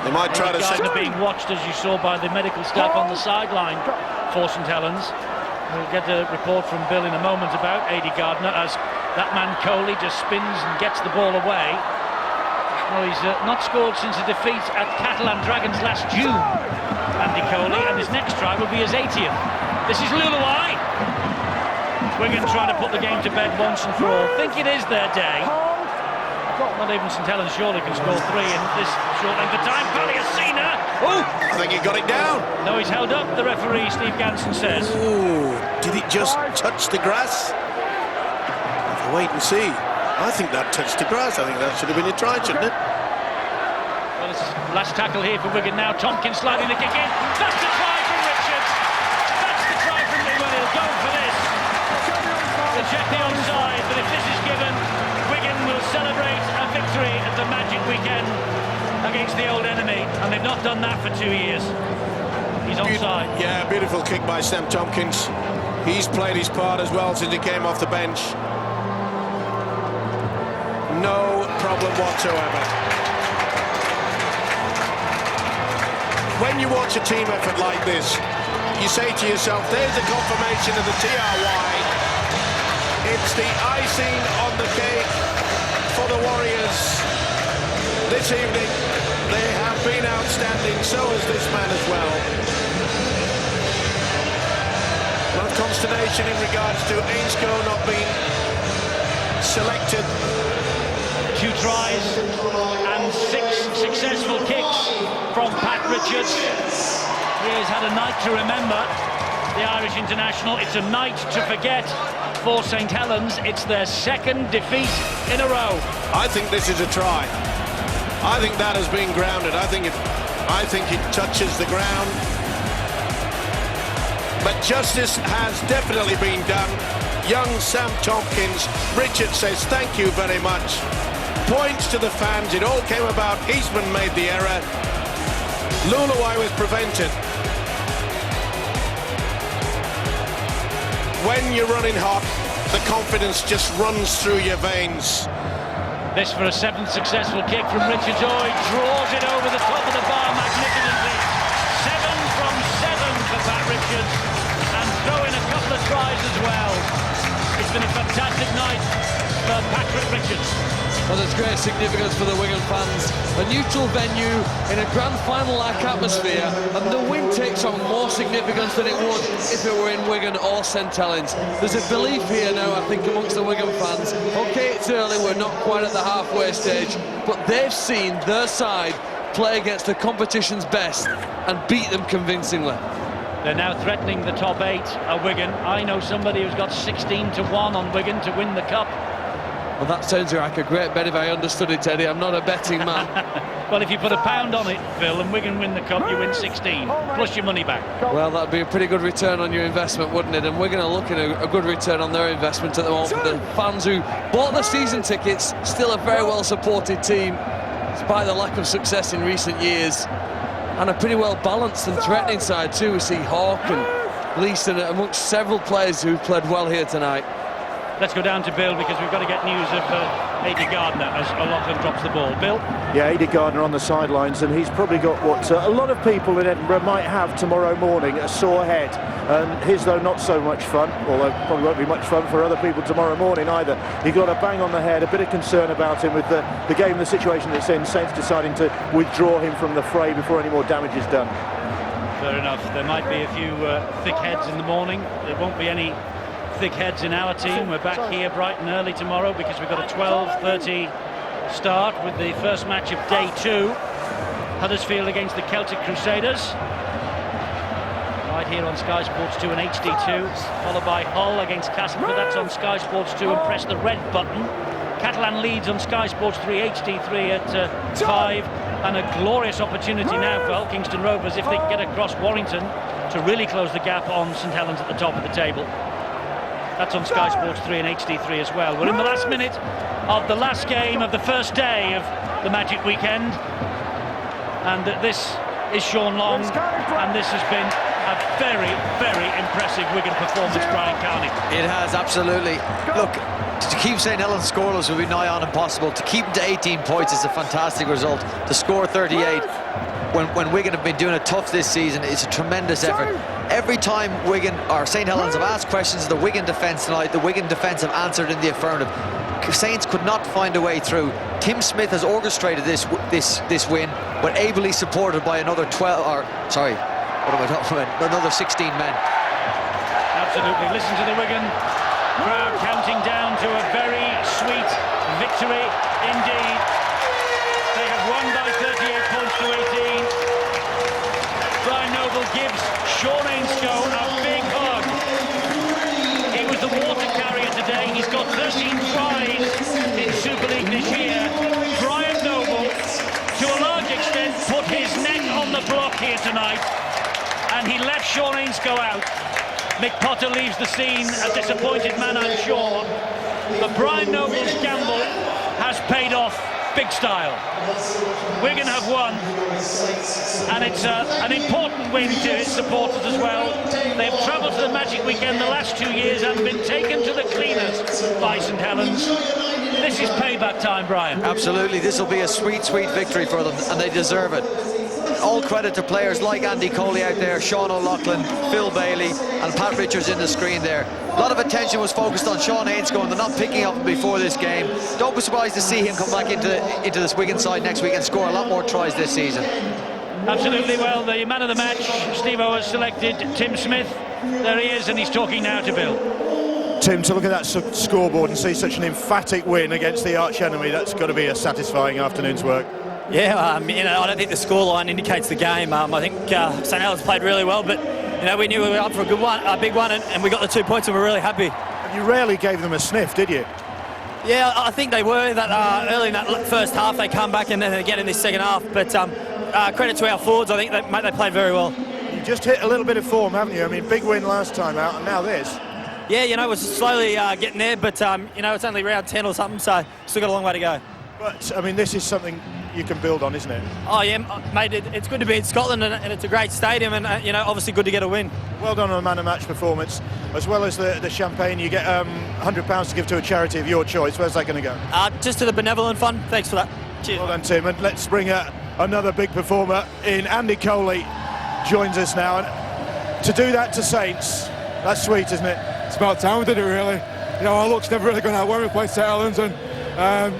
They might try to Gardner being watched, as you saw, by the medical staff on the sideline for St Helens. We'll get a report from Bill in a moment about Aidy Gardner as that man Coley just spins and gets the ball away. Well, he's not scored since a defeat at Catalan Dragons last June, Andy Coley, and his next try will be his 80th. This is Luluai. Wigan trying to put the game to bed once and for all. Think it is their day. Not even St Helens surely can score 3 in this short length of time. Palliasina! Oh, I think he got it down. No, he's held up, the referee, Steve Ganson says. Ooh, did it just touch the grass? Have to wait and see. I think that touched the grass. I think that should have been a try, shouldn't it? Well, it's last tackle here for Wigan now. Tompkins sliding the kick in. That's the try from Richards. That's the try from Wigan. He'll go for this. They'll check the onside, but if this is given, Wigan will celebrate a victory at the Magic Weekend against the old enemy, and they've not done that for 2 years. He's onside. Yeah, beautiful kick by Sam Tompkins. He's played his part as well since he came off the bench. No problem whatsoever. When you watch a team effort like this, you say to yourself, there's a confirmation of the TRY. It's the icing on the cake for the Warriors this evening. They have been outstanding, so has this man as well. A lot of consternation in regards to Ainscough not being selected. 2 tries and 6 successful kicks from Pat Richards. He has had a night to remember, the Irish international. It's a night to forget for St Helens. It's their 2nd defeat in a row. I think this is a try. I think that has been grounded. I think it touches the ground. But justice has definitely been done. Young Sam Tompkins, Richard says thank you very much. Points to the fans, it all came about. Eastman made the error. Luluai was prevented. When you're running hot, the confidence just runs through your veins. This for a 7th successful kick from Richards. Oh, he draws it over the top of the bar magnificently. 7 from 7 for Pat Richards, and throw in a couple of tries as well. It's been a fantastic night for Patrick Richards. Well, there's great significance for the Wigan fans. A neutral venue in a grand final-like atmosphere, and the win takes on more significance than it would if it were in Wigan or St Helens. There's a belief here now, I think, amongst the Wigan fans. OK, it's early, we're not quite at the halfway stage, but they've seen their side play against the competition's best and beat them convincingly. They're now threatening the top 8 at Wigan. I know somebody who's got 16-1 on Wigan to win the cup. Well, that sounds like a great bet if I understood it, Eddie. I'm not a betting man. Well, if you put £1 on it, Phil, and Wigan win the cup, you win 16, plus your money back. Well, that'd be a pretty good return on your investment, wouldn't it? And Wigan are looking at a good return on their investment at the moment. For the fans who bought the season tickets, still a very well-supported team, despite the lack of success in recent years. And a pretty well-balanced and threatening side, too. We see Hawke and Leeson amongst several players who've played well here tonight. Let's go down to Bill, because we've got to get news of Aidy Gardner as O'Loughlin drops the ball. Bill? Yeah, Aidy Gardner on the sidelines, and he's probably got what a lot of people in Edinburgh might have tomorrow morning, a sore head. His, though, not so much fun, although probably won't be much fun for other people tomorrow morning either. He got a bang on the head, a bit of concern about him with the game, the situation it's in, Saints deciding to withdraw him from the fray before any more damage is done. Fair enough. There might be a few thick heads in the morning. There won't be any thick heads in our team. We're back here bright and early tomorrow because we've got a 12:30 start with the first match of day 2. Huddersfield against the Celtic Crusaders. Right here on Sky Sports 2 and HD2, followed by Hull against Castleford. That's on Sky Sports 2, and press the red button. Catalan leads on Sky Sports 3, HD3 at 5, and a glorious opportunity now for Hull Kingston Rovers, if they can get across Warrington, to really close the gap on St Helens at the top of the table. That's on Sky Sports 3 and HD3 as well. We're in the last minute of the last game of the first day of the Magic Weekend. And this is Sean Long, and this has been a very, very impressive Wigan performance, Brian Carney. It has, absolutely. Look, to keep St Helens scoreless will be nigh on impossible. To keep them to 18 points is a fantastic result. To score 38 when Wigan have been doing it tough this season is a tremendous effort. Every time Wigan or St Helens have asked questions of the Wigan defence tonight, the Wigan defence have answered in the affirmative. Saints could not find a way through. Tim Smith has orchestrated this win, but ably supported by another 12, or sorry, what am I talking about? Another 16 men. Absolutely. Listen to the Wigan crowd counting down to a very sweet victory indeed. They have won by 38 points to 18. Brian Noble gives Sean Ainscough a big hug. He was the water carrier today. He's got 13 tries in Super League this year. Brian Noble, to a large extent, put his neck on the block here tonight, and he left Sean Ainscough out. Mick Potter leaves the scene, a disappointed man, I'm sure. But Brian Noble's gamble has paid off big style. Wigan have won, and it's an important win to its supporters as well. They've travelled to the Magic Weekend the last 2 years and been taken to the cleaners by St Helens. This is payback time, Brian. Absolutely, this will be a sweet, sweet victory for them, and they deserve it. All credit to players like Andy Coley out there, Sean O'Loughlin, Phil Bailey and Pat Richards in the screen there. A lot of attention was focused on Sean Ainscough, and they're not picking up him before this game. Don't be surprised to see him come back into this Wigan side next week and score a lot more tries this season. Absolutely. Well, the man of the match, Steve-O, has selected Tim Smith. There he is, and he's talking now to Bill. Tim, to look at that scoreboard and see such an emphatic win against the arch enemy, that's got to be a satisfying afternoon's work. Yeah, you know, I don't think the scoreline indicates the game. I think St Helens played really well, but you know, we knew we were up for a big one, and we got the 2 points, and we're really happy. You rarely gave them a sniff, did you? Yeah, I think they were that early in that first half. They come back and then again in this second half. But credit to our forwards. I think they played very well. You just hit a little bit of form, haven't you? I mean, big win last time out, and now this. Yeah, you know, we're slowly getting there, but you know, it's only round 10 or something, so still got a long way to go. But I mean, this is something you can build on, isn't it? Oh yeah, mate, it's good to be in Scotland, and it's a great stadium, and you know, obviously good to get a win. Well done on a man of match performance, as well as the champagne. You get £100 to give to a charity of your choice. Where's that going to go? Just to the benevolent fund. Thanks for that. Cheers. Well done, Tim. And let's bring another big performer in. Andy Coley joins us now, and to do that to Saints, that's sweet, isn't it? It's about time we did it, really. You know, our luck's never really gone out when we play St Helens, and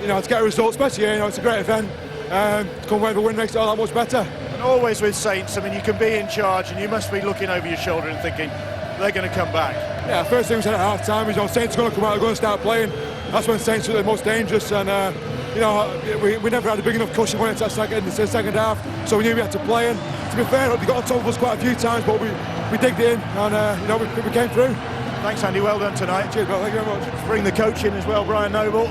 you know, to get a result, especially here, you know, it's a great event. To come away with a win makes it all that much better. And always with Saints, I mean, you can be in charge and you must be looking over your shoulder and thinking they're going to come back. Yeah, first thing we said at half time is, you know, Saints are going to come out, they're going to start playing. That's when Saints are the most dangerous, and you know, we never had a big enough cushion when it's the second half, so we knew we had to play. And to be fair, they got on top of us quite a few times, but we digged in, and you know, we came through. Thanks, Andy. Well done tonight. Cheers, Bill. Thank you very much. Let's bring the coach in as well, Brian Noble.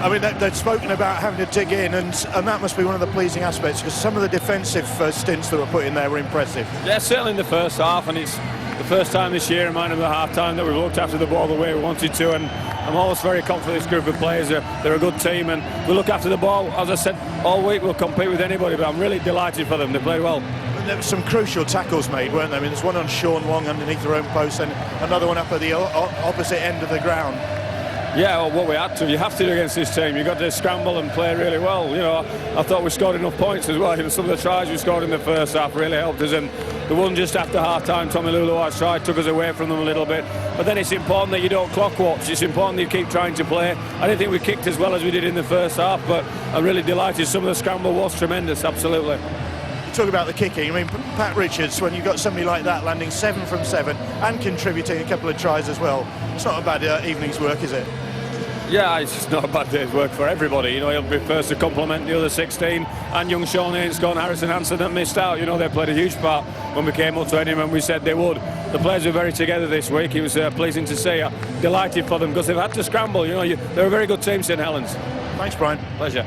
I mean, they've spoken about having to dig in, and that must be one of the pleasing aspects, because some of the defensive stints that were put in there were impressive. Yeah, certainly in the first half, and it's the first time this year, in the half time, that we've looked after the ball the way we wanted to, and I'm always very confident this group of players. They're a good team, and we look after the ball. As I said, all week we'll compete with anybody, but I'm really delighted for them. They played well. And there were some crucial tackles made, weren't there? I mean, there's one on Sean Long underneath their own post, and another one up at the opposite end of the ground. Yeah, well, what we had to, you have to do against this team. You've got to scramble and play really well. You know, I thought we scored enough points as well. You know, some of the tries we scored in the first half really helped us, and the one just after half-time, Tommy Lulua's try took us away from them a little bit. But then it's important that you don't clock watch. It's important that you keep trying to play. I didn't think we kicked as well as we did in the first half, but I'm really delighted. Some of the scramble was tremendous, absolutely. Talk about the kicking. I mean, Pat Richards, when you've got somebody like that landing 7 from 7 and contributing a couple of tries as well, it's not a bad evening's work, is it? Yeah, it's not a bad day's work for everybody. You know, he'll be first to compliment the other 16, and young Sean Ainscough and Harrison Hansen that missed out. You know, they played a huge part when we came up to him, and we said they would. The players were very together this week. It was pleasing to see. Delighted for them, because they've had to scramble. You know, they're a very good team, St Helens. Thanks, Brian. Pleasure.